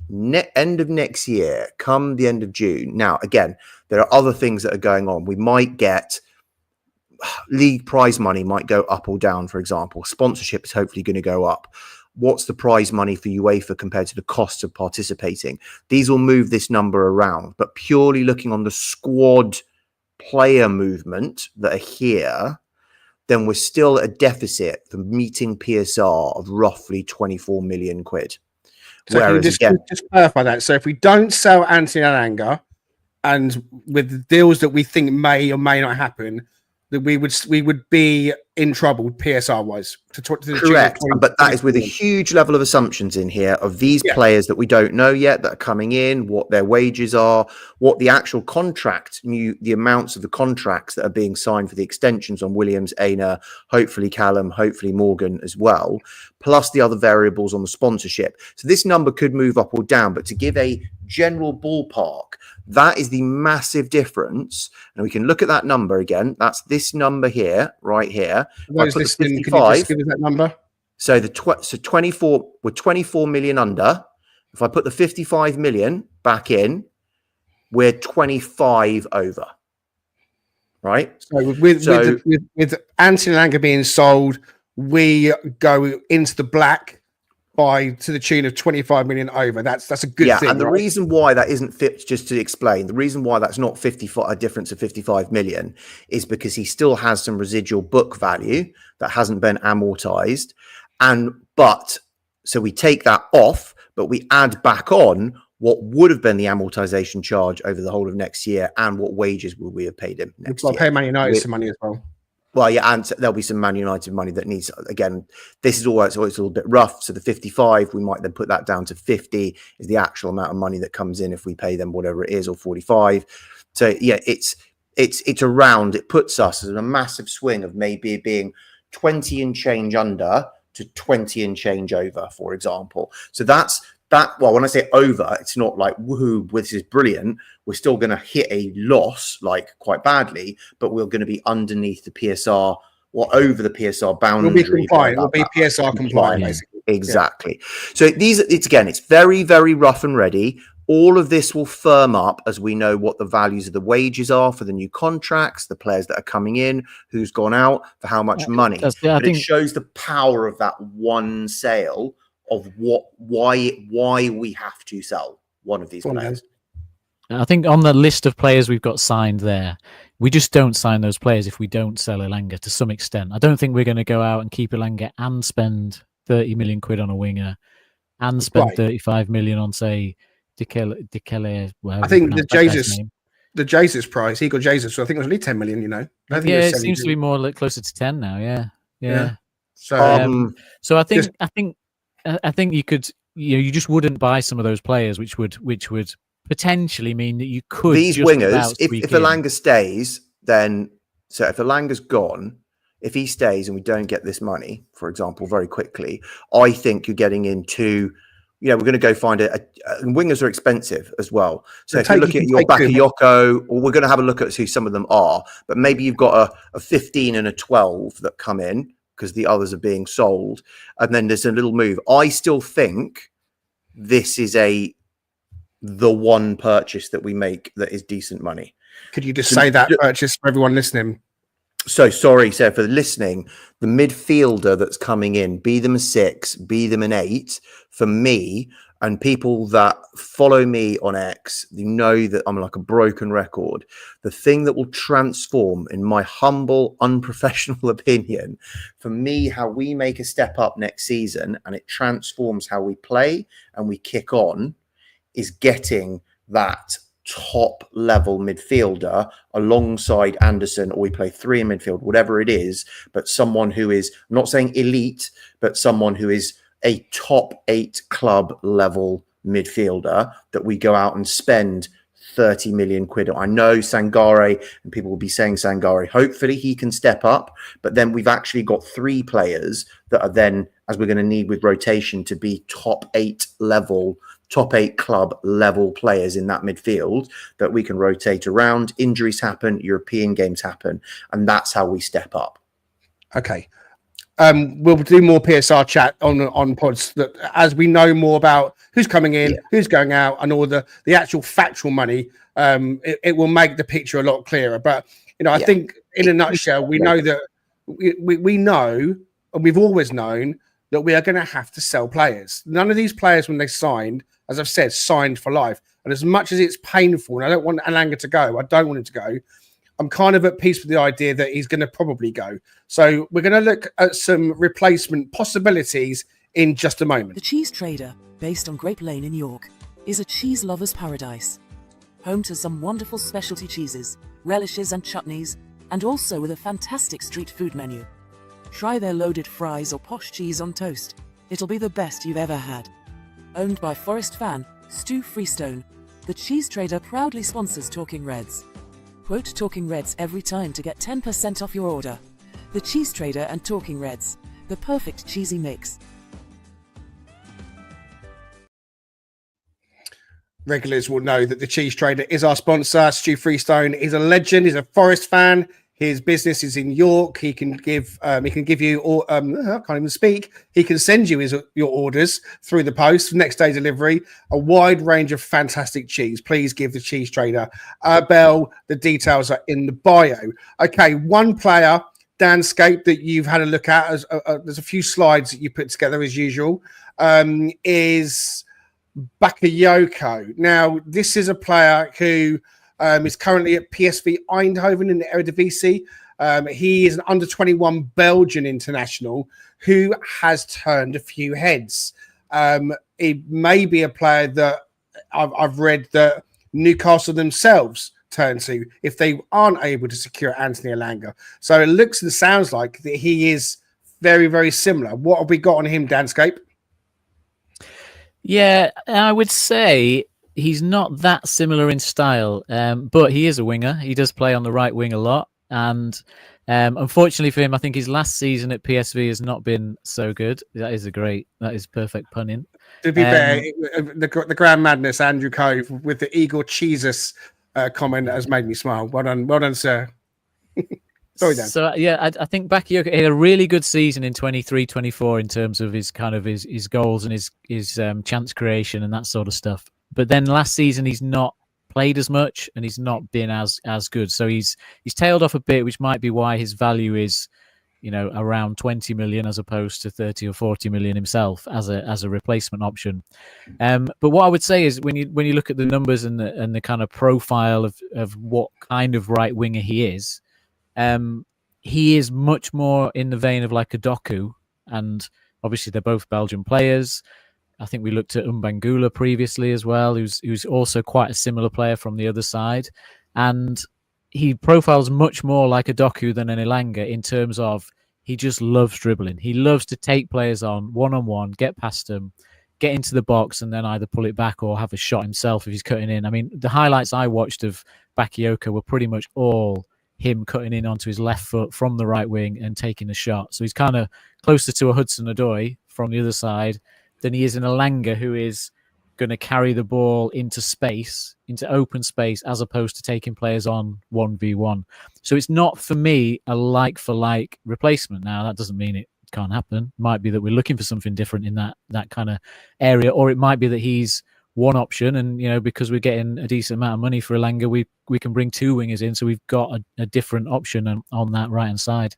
S8: End of next year, come the end of June. Now, again, there are other things that are going on. We might get league prize money might go up or down, for example. Sponsorship is hopefully going to go up. What's the prize money for UEFA compared to the cost of participating? These will move this number around, but purely looking on the squad player movement that are here, then we're still at a deficit for meeting PSR of roughly 24 million quid.
S2: So whereas, just clarify that. So if we don't sell Anthony Elanga, and with the deals that we think may or may not happen, that we would be in trouble PSR wise.
S8: Correct, but that is with a huge level of assumptions in here of these players that we don't know yet that are coming in, what their wages are, what the actual contract, the amounts of the contracts that are being signed for the extensions on Williams, Aina, hopefully Callum, hopefully Morgan as well, plus the other variables on the sponsorship. So this number could move up or down, but to give a general ballpark, that is the massive difference. And we can look at that number again. That's this number here, right here.
S2: Those listening, can you just give us that number?
S8: So 24, we're 24 million under. If I put the 55 million back in, we're 25 over. Right?
S2: So with Anthony Elanga being sold, we go into the black to the tune of 25 million over. That's a good thing.
S8: And the reason why that isn't fit, just to explain, the reason why that's not a difference of 55 million is because he still has some residual book value that hasn't been amortized. So we take that off, but we add back on what would have been the amortization charge over the whole of next year and what wages will we have paid him next year.
S2: I'll pay Man United some money as well.
S8: Well, yeah, and there'll be some Man United money that needs, again, this is always a little bit rough. So the 55, we might then put that down to 50 is the actual amount of money that comes in if we pay them whatever it is, or 45. So yeah, it's around, it puts us in a massive swing of maybe being 20 and change under to 20 and change over, for example. So that's that. Well, when I say over, it's not like woohoo, this is brilliant. We're still going to hit a loss, like quite badly, but we're going to be underneath the PSR or over the PSR boundary.
S2: We'll be compliant. We'll be PSR compliant, basically.
S8: Exactly. Yeah. So it's very, very rough and ready. All of this will firm up as we know what the values of the wages are for the new contracts, the players that are coming in, who's gone out, for how much money. But it shows the power of that one sale of why we have to sell one of these players.
S7: I think on the list of players we've got signed there, we just don't sign those players if we don't sell Elanga to some extent. I don't think we're going to go out and keep Elanga and spend 30 million quid on a winger and spend 35 million on, say, Dikele.
S2: I think the Jesus price, Igor Jesus, so I think it was only 10 million,
S7: it seems to be more closer to 10 now. Yeah. So I think you could, you just wouldn't buy some of those players, which would potentially mean that you could.
S8: These wingers, if Elanga stays, then so if Elanga's gone, if he stays and we don't get this money, for example, very quickly, I think you're getting into, we're going to go find wingers are expensive as well. So if you're looking at your Bakayoko, or we're going to have a look at who some of them are, but maybe you've got a 15 and a 12 that come in because the others are being sold, and then there's a little move. I still think this is the one purchase that we make that is decent money.
S2: Could you just say that purchase for everyone listening?
S8: So sorry, so for listening, the midfielder that's coming in, be them a 6, be them an 8, for me, and people that follow me on X, you know that I'm like a broken record. The thing that will transform, in my humble, unprofessional opinion, for me, how we make a step up next season and it transforms how we play and we kick on, is getting that top level midfielder alongside Anderson, or we play 3 in midfield, whatever it is, but someone who is, I'm not saying elite, but someone who is a top 8 club level midfielder that we go out and spend 30 million quid. I know Sangare, and people will be saying Sangare. Hopefully he can step up, but then we've actually got 3 players that are then, as we're going to need with rotation, to be top 8 club level players in that midfield that we can rotate around. Injuries happen, European games happen, and that's how we step up.
S2: Okay. We'll do more PSR chat on pods that as we know more about who's coming in, who's going out, and all the actual factual money. It will make the picture a lot clearer. But I think in a nutshell, we know that we know, and we've always known that we are going to have to sell players. None of these players, when they signed, as I've said, signed for life. And as much as it's painful, and I don't want Elanga to go, I don't want him to go. I'm kind of at peace with the idea that he's going to probably go. So we're going to look at some replacement possibilities in just a moment.
S10: The Cheese Trader, based on Grape Lane in York, is a cheese lover's paradise. Home to some wonderful specialty cheeses, relishes and chutneys, and also with a fantastic street food menu. Try their loaded fries or posh cheese on toast. It'll be the best you've ever had. Owned by Forest fan Stu Freestone, the Cheese Trader proudly sponsors Talking Reds. Quote Talking Reds every time to get 10% off your order. The Cheese Trader and Talking Reds, the perfect cheesy mix.
S2: Regulars will know that the Cheese Trader is our sponsor. Stu Freestone is a legend. He's a Forest fan. His business is in York. He can give you, or I can't even speak. He can send you your orders through the post, next day delivery, a wide range of fantastic cheese. Please give the Cheese Trader a bell. The details are in the bio. Okay, one player, Danscape, that you've had a look at. There's a few slides that you put together as usual, is Bakayoko. Now, this is a player who is currently at PSV Eindhoven in the Eredivisie. He is an under-21 Belgian international who has turned a few heads. It may be a player that I've read that Newcastle themselves turn to if they aren't able to secure Anthony Elanga. So it looks and sounds like that he is very, very similar. What have we got on him, Danscape?
S7: Yeah, I would say he's not that similar in style, but he is a winger. He does play on the right wing a lot. And unfortunately for him, I think his last season at PSV has not been so good. That is perfect punning.
S2: To be fair, the Grand Madness, Andrew Cove, with the Igor Jesus comment has made me smile. Well done, sir. Sorry, Dan.
S7: So yeah, I think Bakayoko had a really good season in 23-24 in terms of his goals and his chance creation and that sort of stuff. But then last season he's not played as much and he's not been as good. So he's tailed off a bit, which might be why his value is, around 20 million as opposed to 30 or 40 million himself as a replacement option. But what I would say is when you look at the numbers and the kind of profile of what kind of right winger he is much more in the vein of like a Doku, and obviously they're both Belgian players. I think we looked at Mbangula previously as well, who's also quite a similar player from the other side. And he profiles much more like a Doku than an Elanga in terms of he just loves dribbling. He loves to take players on one-on-one, get past them, get into the box, and then either pull it back or have a shot himself if he's cutting in. I mean, the highlights I watched of Bakayoko were pretty much all him cutting in onto his left foot from the right wing and taking a shot. So he's kind of closer to a Hudson-Odoi from the other side than he is an Elanga, who is going to carry the ball into open space, as opposed to taking players on 1v1. So it's not, for me, a like-for-like replacement. Now, that doesn't mean it can't happen. It might be that we're looking for something different in that kind of area, or it might be that he's one option, and because we're getting a decent amount of money for Elanga, we can bring 2 wingers in, so we've got a different option on that right hand side.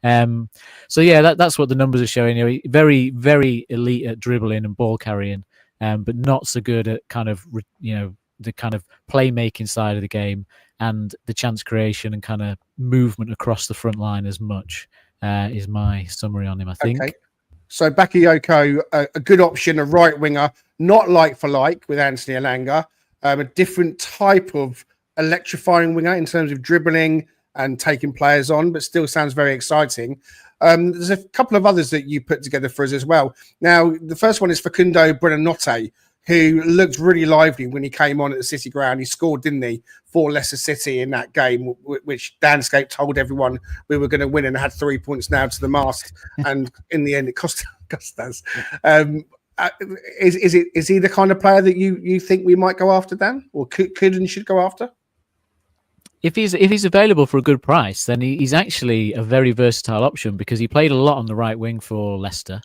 S7: So yeah, that's what the numbers are showing. Very, very elite at dribbling and ball carrying, but not so good at kind of the kind of playmaking side of the game and the chance creation and kind of movement across the front line as much. Is my summary on him, I think.
S2: Okay. So Bakayoko, a good option, a right winger, not like for like with Anthony Elanga, a different type of electrifying winger in terms of dribbling and taking players on, but still sounds very exciting. There's a couple of others that you put together for us as well. Now, the first one is Facundo Buonanotte, who looked really lively when he came on at the City ground. He scored, didn't he, for Leicester City in that game, which Danscape told everyone we were going to win and had 3 points now to the mast. And in the end, it cost us. Is he the kind of player that you think we might go after, Dan, or could and should go after?
S7: If he's available for a good price, then he's actually a very versatile option because he played a lot on the right wing for Leicester.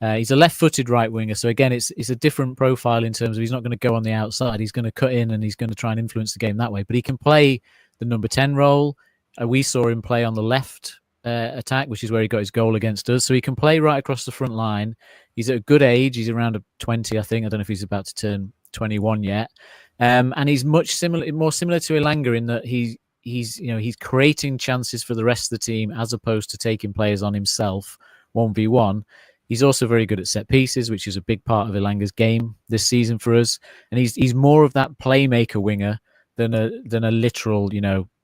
S7: He's a left-footed right winger, so again, it's a different profile in terms of he's not going to go on the outside. He's going to cut in and he's going to try and influence the game that way. But he can play the number 10 role. We saw him play on the left attack, which is where he got his goal against us. So he can play right across the front line. He's at a good age. He's around 20, I think. I don't know if he's about to turn 21 yet. And he's more similar to Elanga in that he's creating chances for the rest of the team as opposed to taking players on himself 1v1. He's also very good at set pieces, which is a big part of Elanga's game this season for us. And he's more of that playmaker winger than a literal,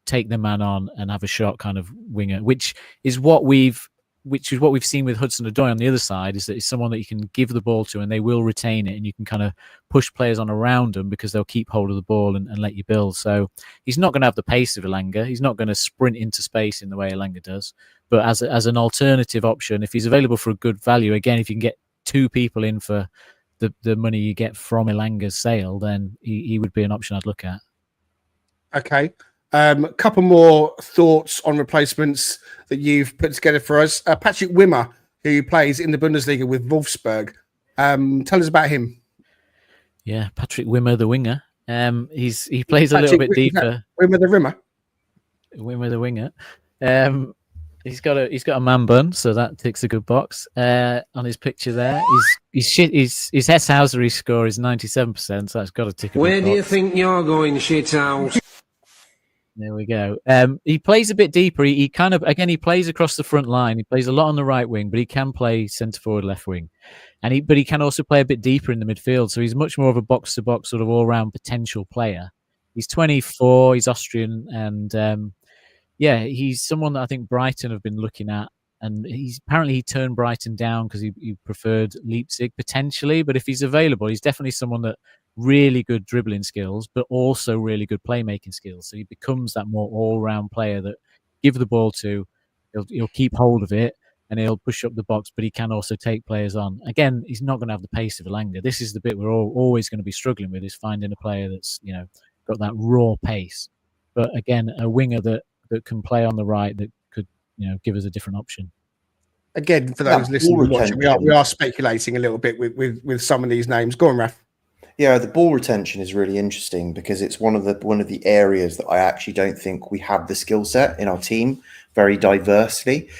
S7: take the man on and have a shot kind of winger, which is what we've seen with Hudson-Odoi on the other side, is that it's someone that you can give the ball to and they will retain it, and you can kind of push players on around them because they'll keep hold of the ball and let you build. So he's not going to have the pace of Elanga. He's not going to sprint into space in the way Elanga does. But as an alternative option, if he's available for a good value, again, if you can get two people in for the money you get from Elanga's sale, then he would be an option I'd look at.
S2: Okay. A couple more thoughts on replacements that you've put together for us. Patrick Wimmer, who plays in the Bundesliga with Wolfsburg. Tell us about him.
S7: Yeah, Patrick Wimmer, the winger. He plays a little bit deeper.
S2: Wimmer the Rimmer.
S7: Wimmer the winger. He's got a man bun, so that ticks a good box. On his picture there, his Heshausery score is 97%, so that's got to tick a good box.
S11: Where do you think you're going, shithouse?
S7: There we go. He plays a bit deeper. He kind of, again, he plays across the front line. He plays a lot on the right wing, but he can play centre forward, left wing, but he can also play a bit deeper in the midfield. So he's much more of a box to box sort of all round potential player. He's 24. He's Austrian, and he's someone that I think Brighton have been looking at. And he turned Brighton down because he preferred Leipzig potentially. But if he's available, he's definitely someone that really good dribbling skills, but also really good playmaking skills. So he becomes that more all-round player that give the ball to, he'll keep hold of it and he'll push up the box, but he can also take players on. Again, he's not going to have the pace of Elanga. This is the bit we're always going to be struggling with, is finding a player that's got that raw pace. But again, a winger that can play on the right that could give us a different option.
S2: Again, for those listening and watching, we are speculating a little bit with some of these names. Go on, Raf.
S8: Yeah, the ball retention is really interesting because it's one of the areas that I actually don't think we have the skill set in our team very diversely.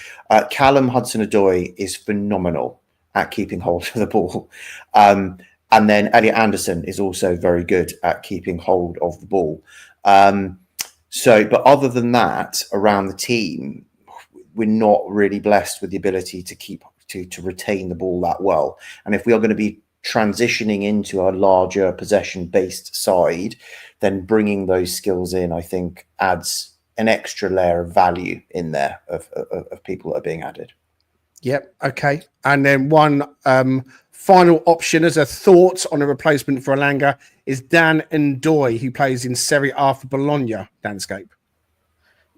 S8: Callum Hudson-Odoi is phenomenal at keeping hold of the ball. And then Elliot Anderson is also very good at keeping hold of the ball. But other than that, around the team, we're not really blessed with the ability to retain the ball that well. And if we are going to be transitioning into a larger possession-based side, then bringing those skills in, I think, adds an extra layer of value in there of people that are being added.
S2: Yep. Okay. And then one final option as a thought on a replacement for Elanga is Dan N'Doye, who plays in Serie A for Bologna. Danscape.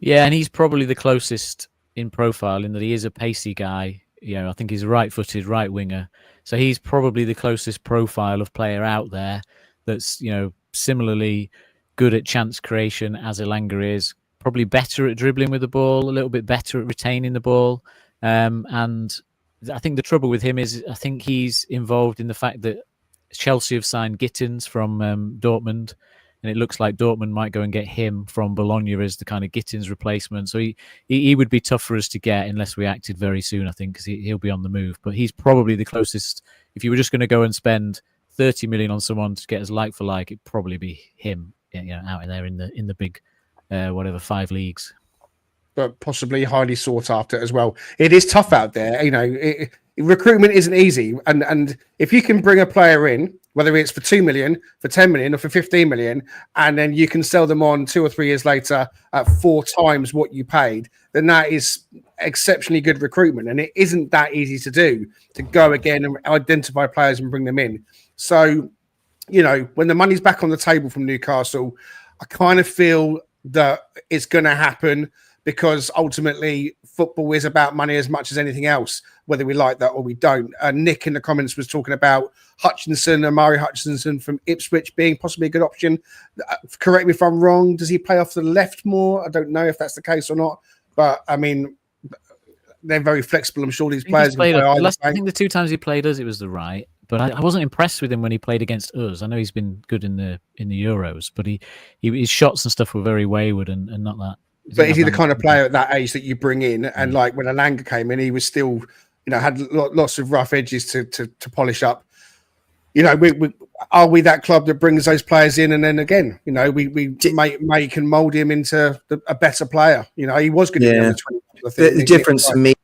S7: Yeah, and he's probably the closest in profile in that he is a pacey guy. I think he's a right-footed right winger. So he's probably the closest profile of player out there that's, similarly good at chance creation as Elanga is, probably better at dribbling with the ball, a little bit better at retaining the ball. And I think the trouble with him is I think he's involved in the fact that Chelsea have signed Gittins from Dortmund, and it looks like Dortmund might go and get him from Bologna as the kind of Gittins replacement. So he would be tough for us to get unless we acted very soon, I think, because he'll be on the move. But he's probably the closest. If you were just going to go and spend 30 million on someone to get us like for like, it'd probably be him, out there in the big, 5 leagues.
S2: But possibly highly sought after as well. It is tough out there. Recruitment isn't easy. And if you can bring a player in, whether it's for 2 million, for 10 million, or for 15 million, and then you can sell them on 2 or 3 years later at 4 times what you paid, then that is exceptionally good recruitment. And it isn't that easy to do, to go again and identify players and bring them in. So you know, when the money's back on the table from Newcastle, I kind of feel that it's going to happen because ultimately football is about money as much as anything else, whether we like that or we don't. Nick in the comments was talking about Amari Hutchinson from Ipswich being possibly a good option. Correct me if I'm wrong. Does he play off the left more? I don't know if that's the case or not. But, I mean, they're very flexible. I'm sure these players can play either.
S7: I think the 2 times he played us, it was the right. But I wasn't impressed with him when he played against us. I know he's been good in the Euros, but his shots and stuff were very wayward and not that.
S2: But is he the kind of player at that age that you bring in? And like when Elanga came in, he was still, you know, had lots of rough edges to polish up. You know, are we that club that brings those players in, and then again, you know, we make and mould him into a better player? You know, he was going to be under 20.
S12: The difference to me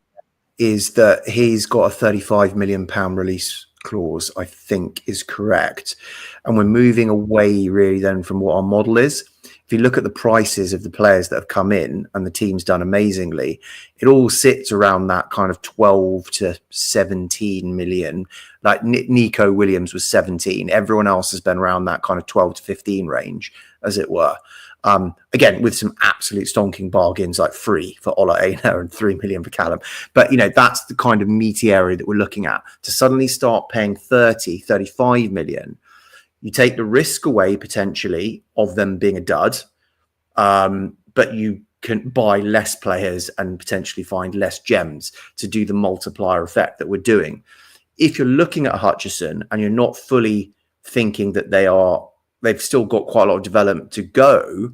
S12: is that he's got a £35 million release clause, I think is correct. And we're moving away really then from what our model is. If you look at the prices of the players that have come in and the team's done amazingly, it all sits around that kind of 12 to 17 million. Like Nico Williams was 17. Everyone else has been around that kind of 12 to 15 range, as it were. Again, with some absolute stonking bargains like 3 for Ola Aina and 3 million for Callum. But, you know, that's the kind of meaty area that we're looking at. To suddenly start paying 30, 35 million, you take the risk away potentially of them being a dud, but you can buy less players and potentially find less gems to do the multiplier effect that we're doing. If you're looking at Hutchison and you're not fully thinking that they've still got quite a lot of development to go,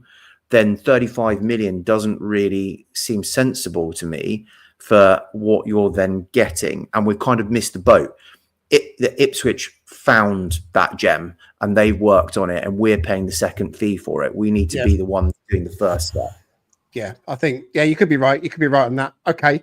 S12: then 35 million doesn't really seem sensible to me for what you're then getting. And we've kind of missed the boat. The Ipswich found that gem and they worked on it, and we're paying the second fee for it. We need to be the one doing the first step.
S2: Yeah, I think, you could be right. You could be right on that. Okay.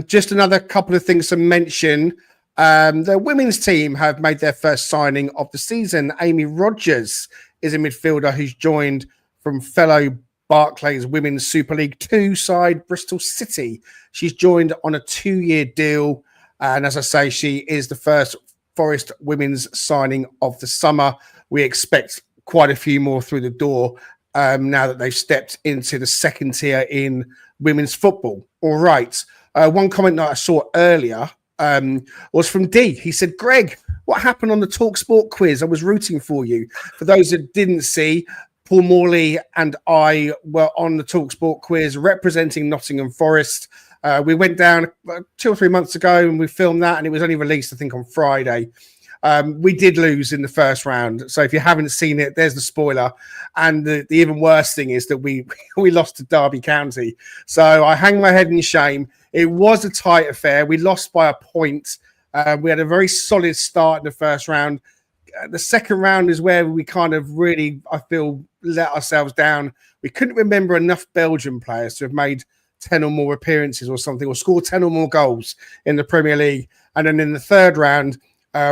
S2: Just another couple of things to mention. The women's team have made their first signing of the season. Amy Rogers is a midfielder who's joined from fellow Barclays Women's Super League 2 side, Bristol City. She's joined on a 2-year deal. And as I say, she is the first Forest women's signing of the summer. We expect quite a few more through the door now that they've stepped into the second tier in women's football. All right. One comment that I saw earlier was from D. He said, Greg, what happened on the TalkSport quiz? I was rooting for you. For those that didn't see, Paul Morley and I were on the TalkSport quiz representing Nottingham Forest. We went down 2 or 3 months ago and we filmed that, and it was only released, I think, on Friday. We did lose in the first round. So if you haven't seen it, there's the spoiler. And the even worse thing is that we lost to Derby County. So I hang my head in shame. It was a tight affair. We lost by a point. We had a very solid start in the first round. The second round is where we kind of really, I feel, let ourselves down. We couldn't remember enough Belgian players to have made 10 or more appearances or something, or scored 10 or more goals in the Premier League. And then in the third round,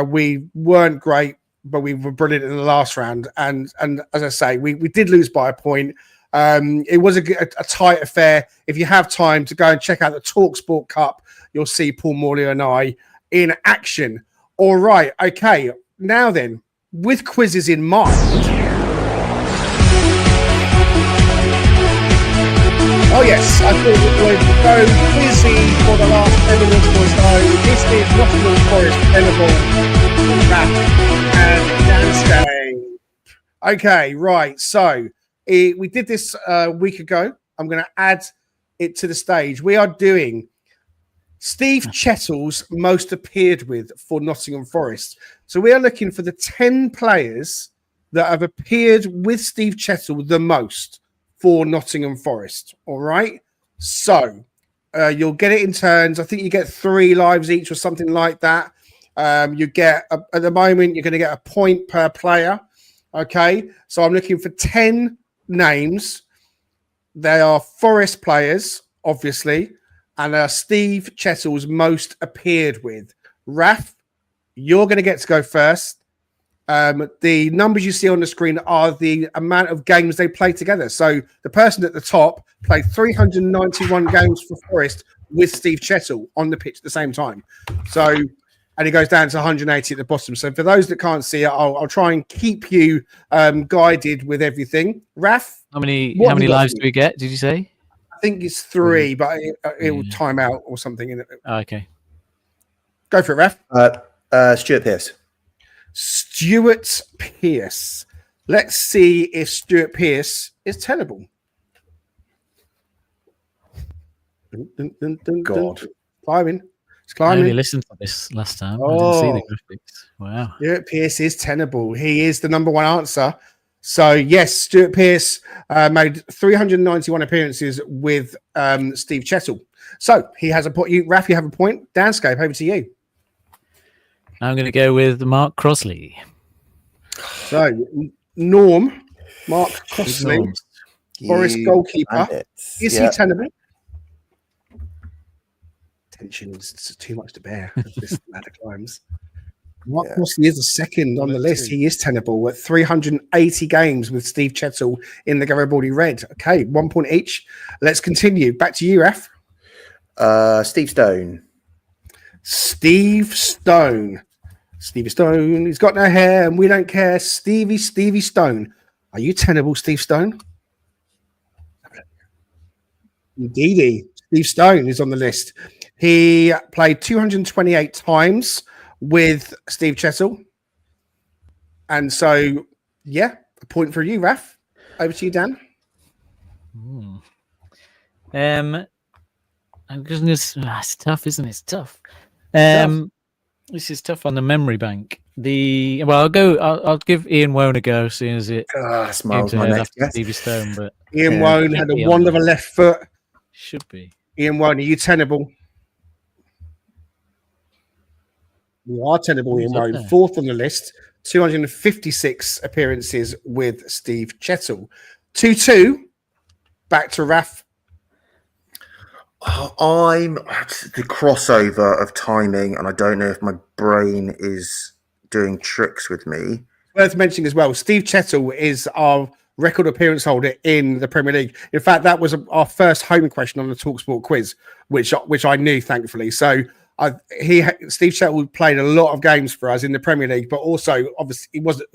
S2: we weren't great, but we were brilliant in the last round. And as I say, we did lose by a point. It was a tight affair. If you have time to go and check out the TalkSport Cup, you'll see Paul Morley and I in action. All right. Okay. Now then, with quizzes in mind. Oh yes, I thought we would go quizzy for the last 10 minutes or so. This is Nottingham Forest Venable, Rap and Danscape. Okay, right. So we did this a week ago. I'm going to add it to the stage. We are doing Steve Chettle's most appeared with for Nottingham Forest. So we are looking for the 10 players that have appeared with Steve Chettle the most for Nottingham Forest. All right. So you'll get it in turns. I think you get 3 lives each or something like that. You get, at the moment, you're going to get a point per player. Okay. So I'm looking for 10 names. They are Forest players, obviously, and are Steve Chettle's most appeared with. Raf, you're going to get to go first. The numbers you see on the screen are the amount of games they play together. So the person at the top played 391 games for Forest with Steve Chettle on the pitch at the same time. So and it goes down to 180 at the bottom. So for those that can't see it, I'll try and keep you guided with everything. Raf,
S7: how many lives do we get? Did you say?
S2: I think it's 3, but it will time out or something in it.
S7: Okay,
S2: go for it,
S12: Raf. Stuart Pearce.
S2: Stuart Pearce. Let's see if Stuart Pearce is tenable. God, climbing. It's climbing.
S7: I only listened to this last time. I didn't see the graphics. Wow.
S2: Stuart Pearce is tenable. He is the number one answer. So yes, Stuart Pearce made 391 appearances with Steve Chettle. So he has a point. Raf, you have a point. Danscape, over to you.
S7: I'm going to go with Mark Crosley.
S2: So Mark Crosley, Forest goalkeeper. Is he tenable? Tension is too much to bear as this ladder climbs. Mark Crosley is the second on the list. He is tenable at 380 games with Steve Chettle in the Garibaldi Red. Okay, 1 point each. Let's continue. Back to you, Raf.
S12: Steve Stone.
S2: Steve Stone. Stevie Stone. He's got no hair and we don't care. Stevie Stone. Are you tenable, Steve Stone? Indeedy. Steve Stone is on the list. He played 228 times with Steve Chettle. And so, yeah, a point for you, Raf. Over to you, Dan.
S7: It's tough, isn't it? It's tough. This is tough on the memory bank. I'll give Ian Wone a go, seeing as it
S12: smiles my next guess.
S7: Stevie Stone, but
S2: Ian Wone had a wand of a left foot.
S7: Should be.
S2: Ian Wone, are you tenable? You are tenable, Ian Wone. 4th on the list. 256 appearances with Steve Chettle. 2-2. Back to Raf.
S12: I'm the crossover of timing, and I don't know if my brain is doing tricks with me.
S2: Worth mentioning as well, Steve Chettle is our record appearance holder in the Premier League. In fact, that was our first home question on the TalkSport quiz, which I knew, thankfully. So Steve Chettle played a lot of games for us in the Premier League, but also obviously it wasn't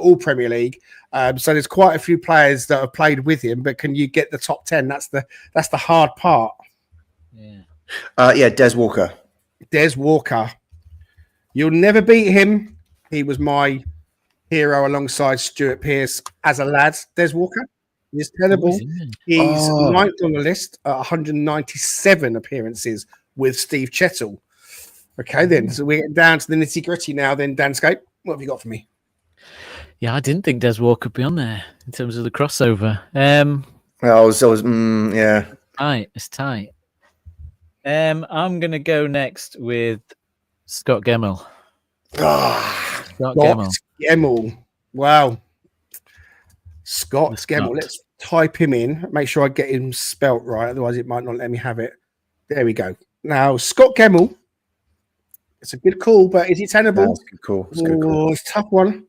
S2: all Premier League. So there's quite a few players that have played with him. But can you get the top 10? That's the hard part.
S12: Des Walker.
S2: Des Walker. You'll never beat him. He was my hero alongside Stuart Pearce as a lad. Des Walker is tenable. He's 9th on the list at 197 appearances with Steve Chettle. Okay, then. So we're getting down to the nitty-gritty now. Then, Danscape, what have you got for me?
S7: Yeah, I didn't think Des Walker would be on there in terms of the crossover. It's tight. I'm going to go next with Scott Gemmell.
S2: Scott Gemmell. Wow. Scott Gemmell. Let's type him in. Make sure I get him spelt right. Otherwise, it might not let me have it. There we go. Now, Scott Gemmell. It's a good call, but is he tenable?
S12: That's a good call. It's a good call.
S2: It's a tough one.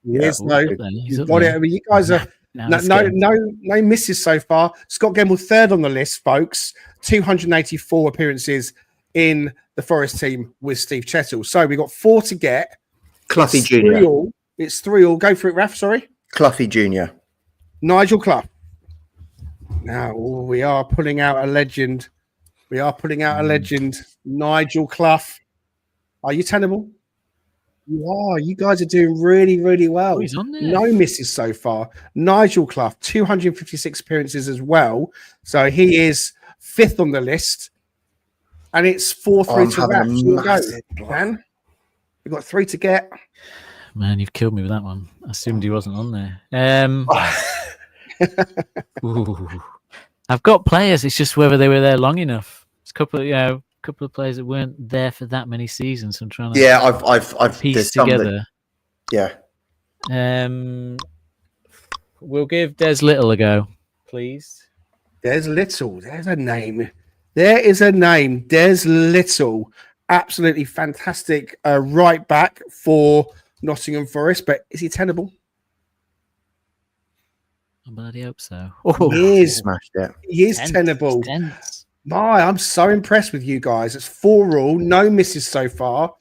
S2: Yes, no. You've got it. I mean, you guys are no misses so far. Scott Gemmell 3rd on the list, folks. 284 appearances in the Forest team with Steve Chettle. So we got 4 to get.
S12: Cluffy Jr.
S2: It's 3-3. Go for it, Raf. Sorry.
S12: Cluffy Jr.
S2: Nigel Clough. Now we are pulling out a legend. Nigel Clough. Are you tenable? You are. You guys are doing really, really well.
S7: He's on there.
S2: No misses so far. Nigel Clough, 256 appearances as well. So he is 5th on the list. And it's 4-3 to Raf. So go, Dan. We've got 3 to get.
S7: Man, you've killed me with that one. I assumed he wasn't on there. I've got players. It's just whether they were there long enough. It's a couple of players that weren't there for that many seasons. I'm trying to
S12: I've
S7: piece together. We'll give Des Little a go, please.
S2: Des Little. There's a name. There is a name. Des Little. Absolutely fantastic right back for Nottingham Forest. But is he tenable?
S7: I bloody hope so.
S2: He is.
S12: Smashed it.
S2: He is tenable. I'm so impressed with you guys. It's 4 all. No misses so far.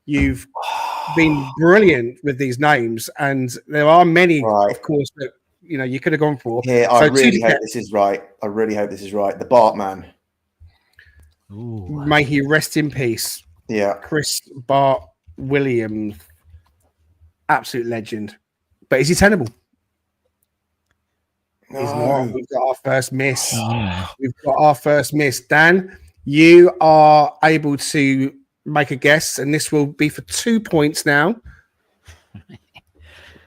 S2: You've been brilliant with these names, and there are many, of course, that you could have gone for.
S8: Yeah, I really hope this is right. I really hope this is right. The Bartman.
S7: Ooh.
S2: May he rest in peace.
S8: Yeah.
S2: Chris Bart Williams. Absolute legend. But is he tenable?
S8: No.
S2: He's not. We've got our first miss. We've got our first miss. Dan, you are able to make a guess, and this will be for 2 points now.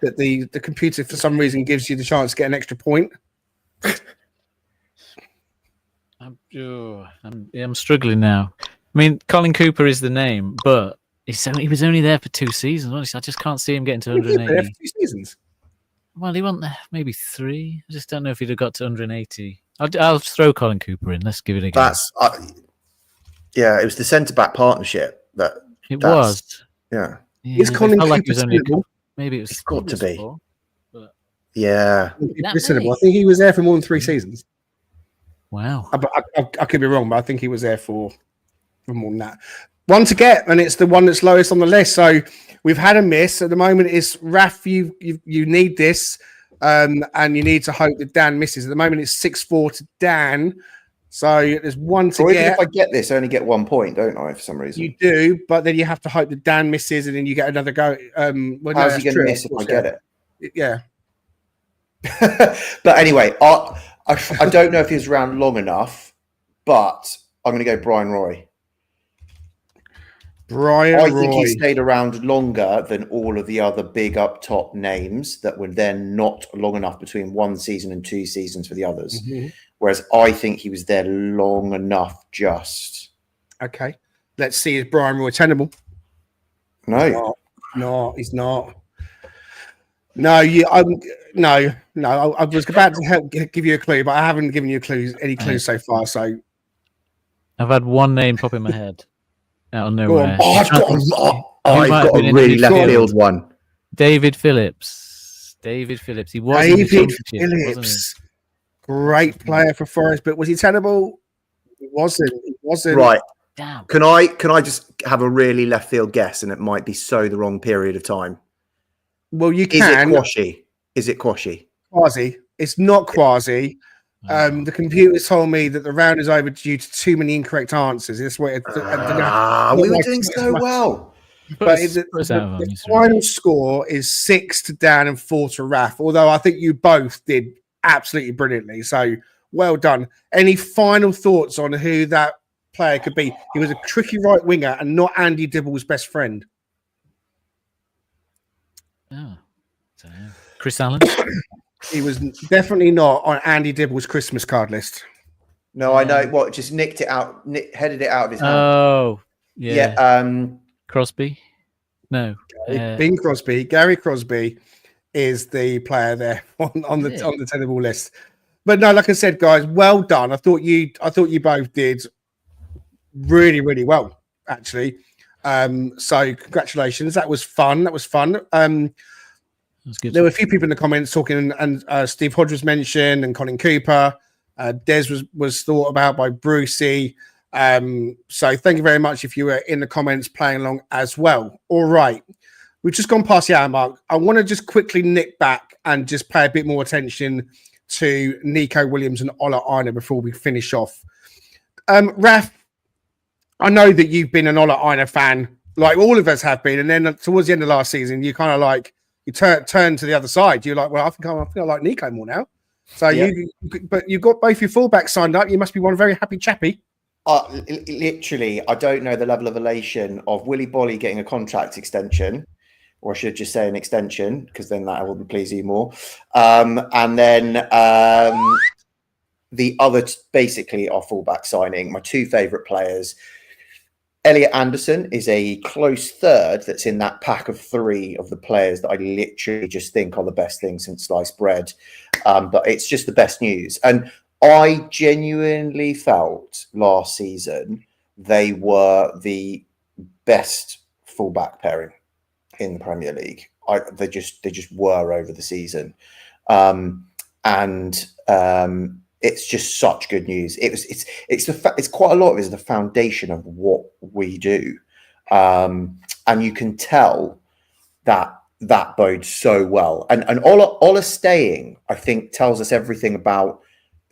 S2: That the computer, for some reason, gives you the chance to get an extra point.
S7: I'm struggling now. I mean, Colin Cooper is the name, but he was only there for 2 seasons. Honestly, I just can't see him getting to 180.
S2: There for 2 seasons.
S7: Well, he wasn't there, maybe 3. I just don't know if he'd have got to 180. I'll throw Colin Cooper in. Let's give it a go.
S8: Yeah, it was the centre-back partnership that
S7: it was.
S8: Yeah.
S2: Is Colin Cooper tenable?
S7: Maybe it was.
S8: It's got to be.
S7: But...
S8: Yeah.
S2: I think he was there for more than 3 seasons.
S7: Wow.
S2: I could be wrong, but I think he was there for more than that. One to get, and it's the one that's lowest on the list. So we've had a miss at the moment. It's Raf. You need this, and you need to hope that Dan misses. At the moment, it's 6-4 to Dan. So there's one to get.
S8: If I get this, I only get 1 point, don't I? For some reason,
S2: you do, but then you have to hope that Dan misses, and then you get another go.
S8: How's he going to miss if I get it?
S2: Yeah.
S8: But anyway, I don't know if he was around long enough, but I'm going to go Brian Roy. I think he stayed around longer than all of the other big up top names that were then not long enough between 1 season and 2 seasons for the others.
S2: Mm-hmm.
S8: Whereas I think he was there long enough just.
S2: Okay. Let's see, is Brian Roy tenable?
S8: No.
S2: No, he's not. No, I was about to give you a clue, but I haven't given you any clues so far. So
S7: I've had one name pop in my head out of nowhere.
S8: I've got a really left field one.
S7: David Phillips. He was
S2: David Phillips. Great player for Forest, but was he tenable? He wasn't.
S8: Right.
S7: Damn.
S8: Can I just have a really left field guess, and it might be the wrong period of time?
S2: Well, you can.
S8: Is it Quashi?
S2: Quasi. It's not Quasi. The computer told me that the round is over due to too many incorrect answers. That's what
S8: we were doing so well.
S2: But the final score is 6 to Dan and 4 to Raf. Although I think you both did absolutely brilliantly. So well done. Any final thoughts on who that player could be? He was a tricky right winger and not Andy Dibble's best friend.
S7: Oh, Chris Allen.
S2: He was definitely not on Andy Dibble's Christmas card list.
S8: No, I know. What? Just nicked it out, headed it out of his hand.
S7: Oh, yeah.
S8: Yeah.
S7: Crosby. No.
S2: Bing Crosby. Gary Crosby is the player there on the tenable list. But no, like I said, guys, well done. I thought you both did really, really well, actually. So congratulations. That was fun. There were a few people in the comments talking, and Steve Hodge was mentioned, and Colin Cooper. Des was thought about by Brucey. So thank you very much if you were in the comments playing along as well. All right. We've just gone past the hour mark. I want to just quickly nick back and just pay a bit more attention to Nico Williams and Ola Aina before we finish off. Raf, I know that you've been an Ola Aina fan, like all of us have been, and then towards the end of last season, you kind of like you turn to the other side. You're like, well, I think I like Nico more now. So yeah. But you've got both your fullbacks signed up. You must be one very happy chappy.
S8: Literally, I don't know the level of elation of Willy Bolly getting a contract extension, or I should just say an extension, because then that wouldn't please you more. And then the other, basically, our fullback signing. My two favourite players. Elliot Anderson is a close third that's in that pack of 3 of the players that I literally just think are the best thing since sliced bread. But it's just the best news. And I genuinely felt last season they were the best fullback pairing in the Premier League. They just were over the season. It's just such good news. It's quite a lot of it is the foundation of what we do. And and you can tell that bodes so well. And Ola staying, I think, tells us everything about.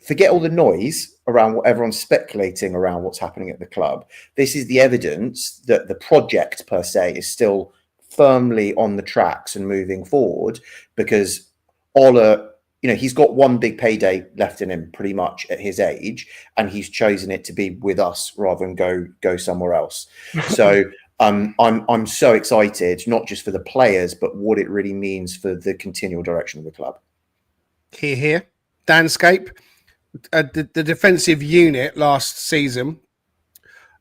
S8: Forget all the noise around what everyone's speculating around what's happening at the club. This is the evidence that the project per se is still firmly on the tracks and moving forward, because Ola, he's got one big payday left in him pretty much at his age, and he's chosen it to be with us rather than go somewhere else. So I'm so excited, not just for the players, but what it really means for the continual direction of the club.
S2: Here. Danscape. The defensive unit last season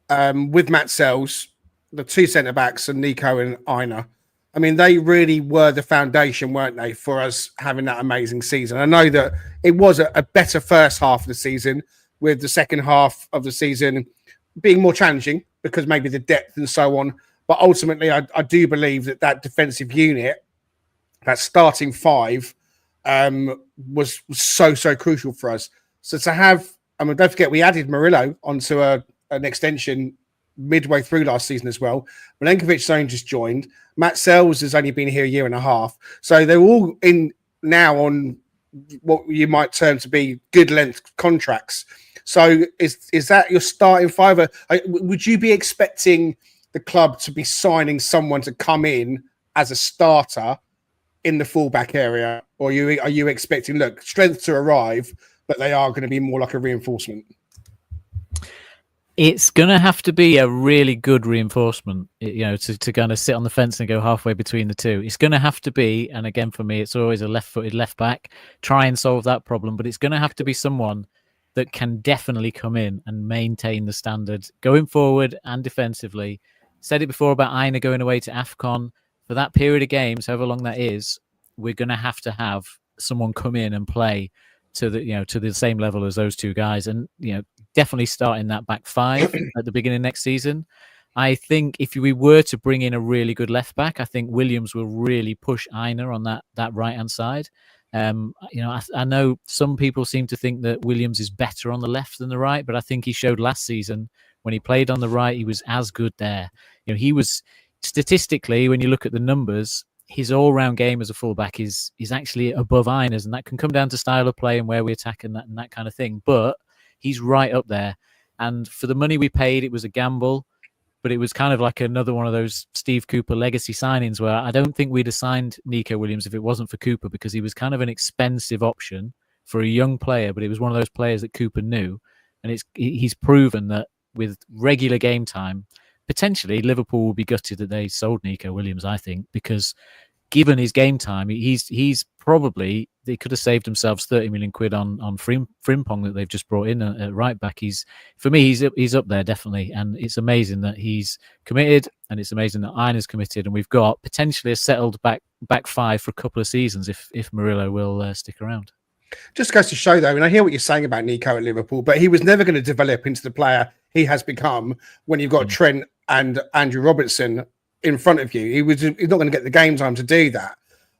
S2: with Matt Sells, the two centre-backs and Nico and Aina, I mean, they really were the foundation, weren't they, for us having that amazing season. I know that it was a better first half of the season, with the second half of the season being more challenging because maybe the depth and so on. But ultimately, I do believe that defensive unit, that starting five, was so crucial for us. So to have, don't forget, we added Murillo onto an extension midway through last season as well. Milenkovic's only just joined. Matt Sells has only been here a year and a half. So they're all in now on what you might term to be good length contracts. So is that your starting five? Would you be expecting the club to be signing someone to come in as a starter in the fullback area? Or are you expecting, strength to arrive, but they are going to be more like a reinforcement?
S7: It's going to have to be a really good reinforcement, to kind of sit on the fence and go halfway between the two. It's going to have to be, and again, for me, it's always a left-footed left back, try and solve that problem, but it's going to have to be someone that can definitely come in and maintain the standard going forward and defensively. Said it before about Aina going away to AFCON. For that period of games, however long that is, we're going to have someone come in and play to the same level as those two guys, and definitely starting that back five at the beginning of next season. I think if we were to bring in a really good left back, I think Williams will really push Aina on that right hand side. I know some people seem to think that Williams is better on the left than the right, but I think he showed last season when he played on the right, he was as good there. He was statistically, when you look at the numbers, his all-round game as a fullback is actually above Aina's, and that can come down to style of play and where we attack and that kind of thing. But he's right up there. And for the money we paid, it was a gamble, but it was kind of like another one of those Steve Cooper legacy signings where I don't think we'd have signed Nico Williams if it wasn't for Cooper, because he was kind of an expensive option for a young player, but it was one of those players that Cooper knew. And he's proven that with regular game time, potentially Liverpool will be gutted that they sold Nico Williams, I think, because given his game time, he's probably, they could have saved themselves 30 million quid on Frimpong that they've just brought in at right back. He's up there definitely, and it's amazing that he's committed, and it's amazing that Aina's committed, and we've got potentially a settled back five for a couple of seasons if Murillo will stick around.
S2: Just goes to show, though, and I hear what you're saying about Nico at Liverpool, but he was never going to develop into the player he has become when you've got Trent and Andrew Robertson in front of you. He's not going to get the game time to do that.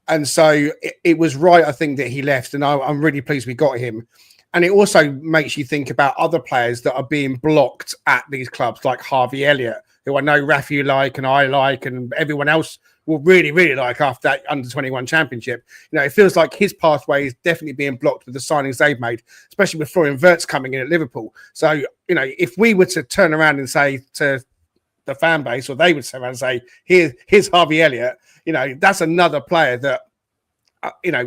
S2: And so it was right, I think, that he left, and I'm really pleased we got him. And it also makes you think about other players that are being blocked at these clubs, like Harvey Elliott, who I know Rafi like and I like and everyone else will really, really like after that under-21 championship. It feels like his pathway is definitely being blocked with the signings they've made, especially with Florian Wirtz coming in at Liverpool. So, if we were to turn around and say to the fan base, or they would turn around and say, here's Harvey Elliott, that's another player that,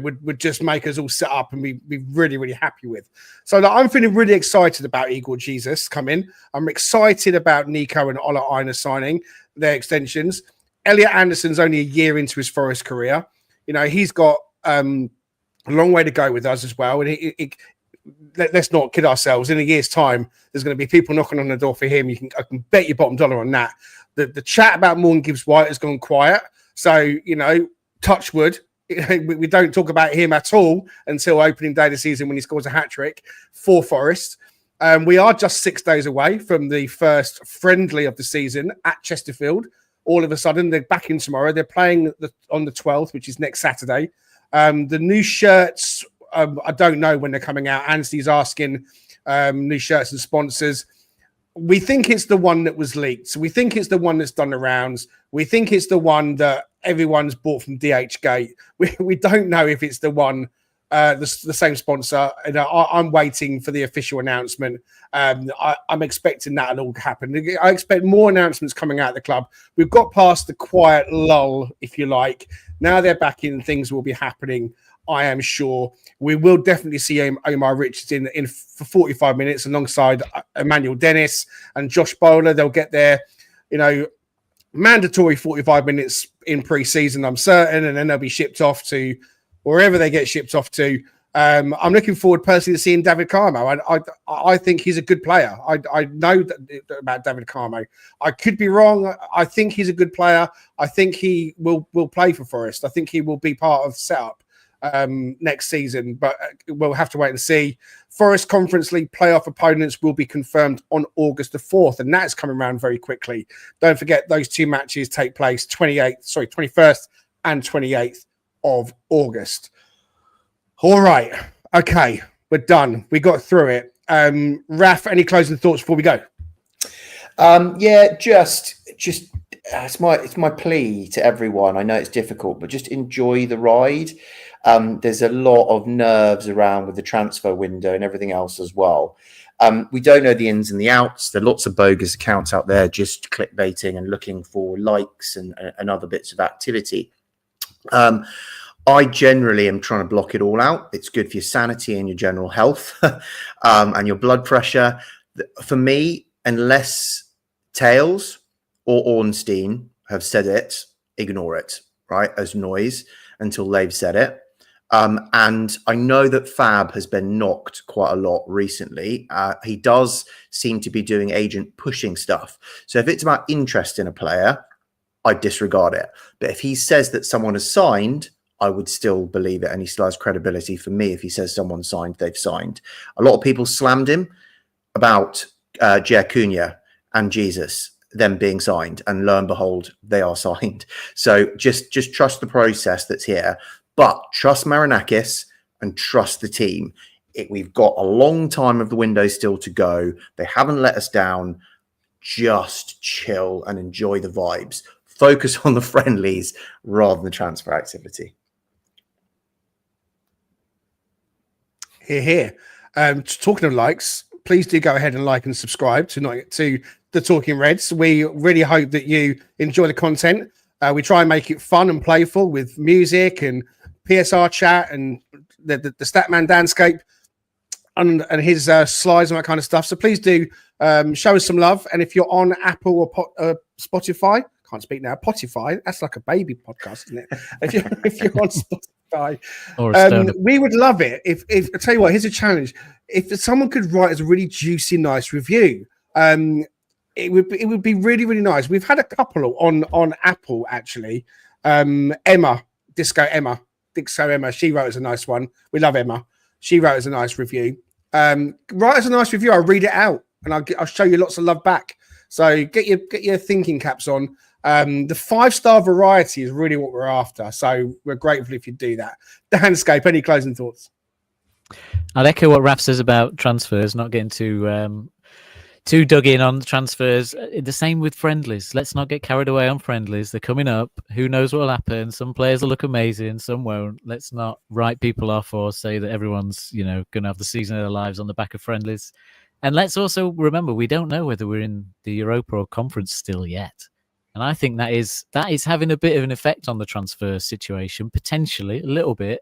S2: would just make us all sit up and be really, really happy with. So I'm feeling really excited about Igor Jesus coming. I'm excited about Nico and Ola Aina signing their extensions. Elliot Anderson's only a year into his Forest career. He's got a long way to go with us as well. And let's not kid ourselves. In a year's time, there's going to be people knocking on the door for him. I can bet your bottom dollar on that. The chat about Morgan Gibbs-White has gone quiet. So, touch wood. We don't talk about him at all until opening day of the season when he scores a hat-trick for Forest. We are just 6 days away from the first friendly of the season at Chesterfield. All of a sudden, they're back in tomorrow. They're playing on the 12th, which is next Saturday. The new shirts, I don't know when they're coming out. Anthony's asking new shirts and sponsors. we think it's the one that was leaked. So we think it's the one that's done the rounds. We think it's the one that everyone's bought from DHgate. We don't know if it's the one, the same sponsor. And I'm waiting for the official announcement. I'm expecting that'll all happen. I expect more announcements coming out of the club. We've got past the quiet lull, if you like. Now they're back in, things will be happening. I am sure we will definitely see Omar Richards in for 45 minutes alongside Emmanuel Dennis and Josh Bowler. They'll get their, mandatory 45 minutes in pre-season, I'm certain, and then they'll be shipped off to wherever they get shipped off to. I'm looking forward personally to seeing David Carmo. I think he's a good player. I know about David Carmo. I could be wrong. I think he's a good player. I think he will play for Forest. I think he will be part of setup next season, but we'll have to wait and see. Forest Conference League playoff opponents will be confirmed on August the 4th, and that's coming around very quickly. Don't forget those two matches take place 21st and 28th of August. All right, okay, we're done. We got through it. Raf, any closing thoughts before we go?
S12: Just it's my plea to everyone. I know it's difficult, but just enjoy the ride. There's a lot of nerves around with the transfer window and everything else as well. We don't know the ins and the outs. There are lots of bogus accounts out there just clickbaiting and looking for likes and other bits of activity. I generally am trying to block it all out. It's good for your sanity and your general health and your blood pressure. For me, unless Tails or Ornstein have said it, ignore it, right, as noise until they've said it. And I know that Fab has been knocked quite a lot recently. He does seem to be doing agent pushing stuff. So if it's about interest in a player, I disregard it. But if he says that someone has signed, I would still believe it. And he still has credibility for me. If he says someone signed, they've signed. A lot of people slammed him about Jay Cunha and Jesus, them being signed. And lo and behold, they are signed. So just trust the process that's here. But trust Marinakis and trust the team. We've got a long time of the window still to go. They haven't let us down. Just chill and enjoy the vibes. Focus on the friendlies rather than the transfer activity.
S2: Here. Talking of likes, please do go ahead and like and subscribe to the Talking Reds. We really hope that you enjoy the content. We try and make it fun and playful with music and PSR chat and the Statman Danscape and his slides and that kind of stuff. So please do show us some love. And if you're on Apple or Spotify, can't speak now, Spotify, that's like a baby podcast, isn't it? If you're on Spotify, we would love it. If I tell you what, here's a challenge. If someone could write us a really juicy, nice review, it would be really, really nice. We've had a couple on Apple actually. Disco Emma, she wrote us a nice one. We love Emma. She wrote us a nice review. Write us a nice review. I'll read it out and I'll show you lots of love back. So get your thinking caps on. The 5-star variety is really what we're after. So we're grateful if you do that. Danscape, any closing thoughts?
S7: I'll echo what Raf says about transfers, not getting too dug in on transfers. The same with friendlies. Let's not get carried away on friendlies. They're coming up. Who knows what will happen? Some players will look amazing, some won't. Let's not write people off or say that everyone's, going to have the season of their lives on the back of friendlies. And let's also remember, we don't know whether we're in the Europa or conference still yet. And I think that is having a bit of an effect on the transfer situation, potentially a little bit.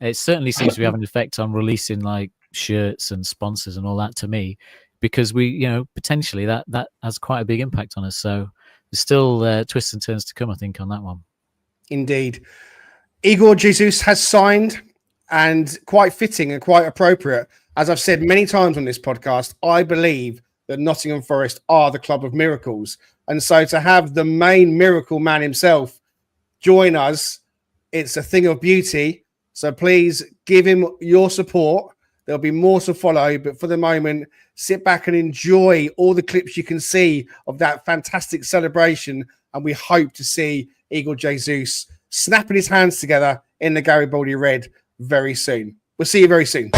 S7: It certainly seems to be having an effect on releasing like shirts and sponsors and all that to me, because we, potentially that has quite a big impact on us. So there's still twists and turns to come, I think, on that one.
S2: Indeed. Igor Jesus has signed, and quite fitting and quite appropriate. As I've said many times on this podcast, I believe that Nottingham Forest are the club of miracles. And so to have the main miracle man himself join us, it's a thing of beauty. So please give him your support. There'll be more to follow. But for the moment, sit back and enjoy all the clips you can see of that fantastic celebration. And we hope to see Igor Jesus snapping his hands together in the Garibaldi Red very soon. We'll see you very soon.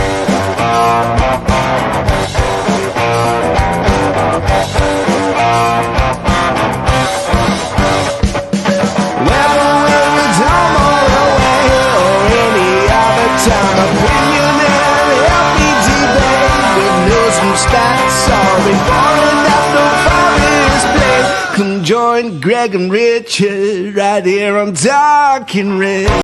S1: Come join Greg and Richard right here on Talking Red.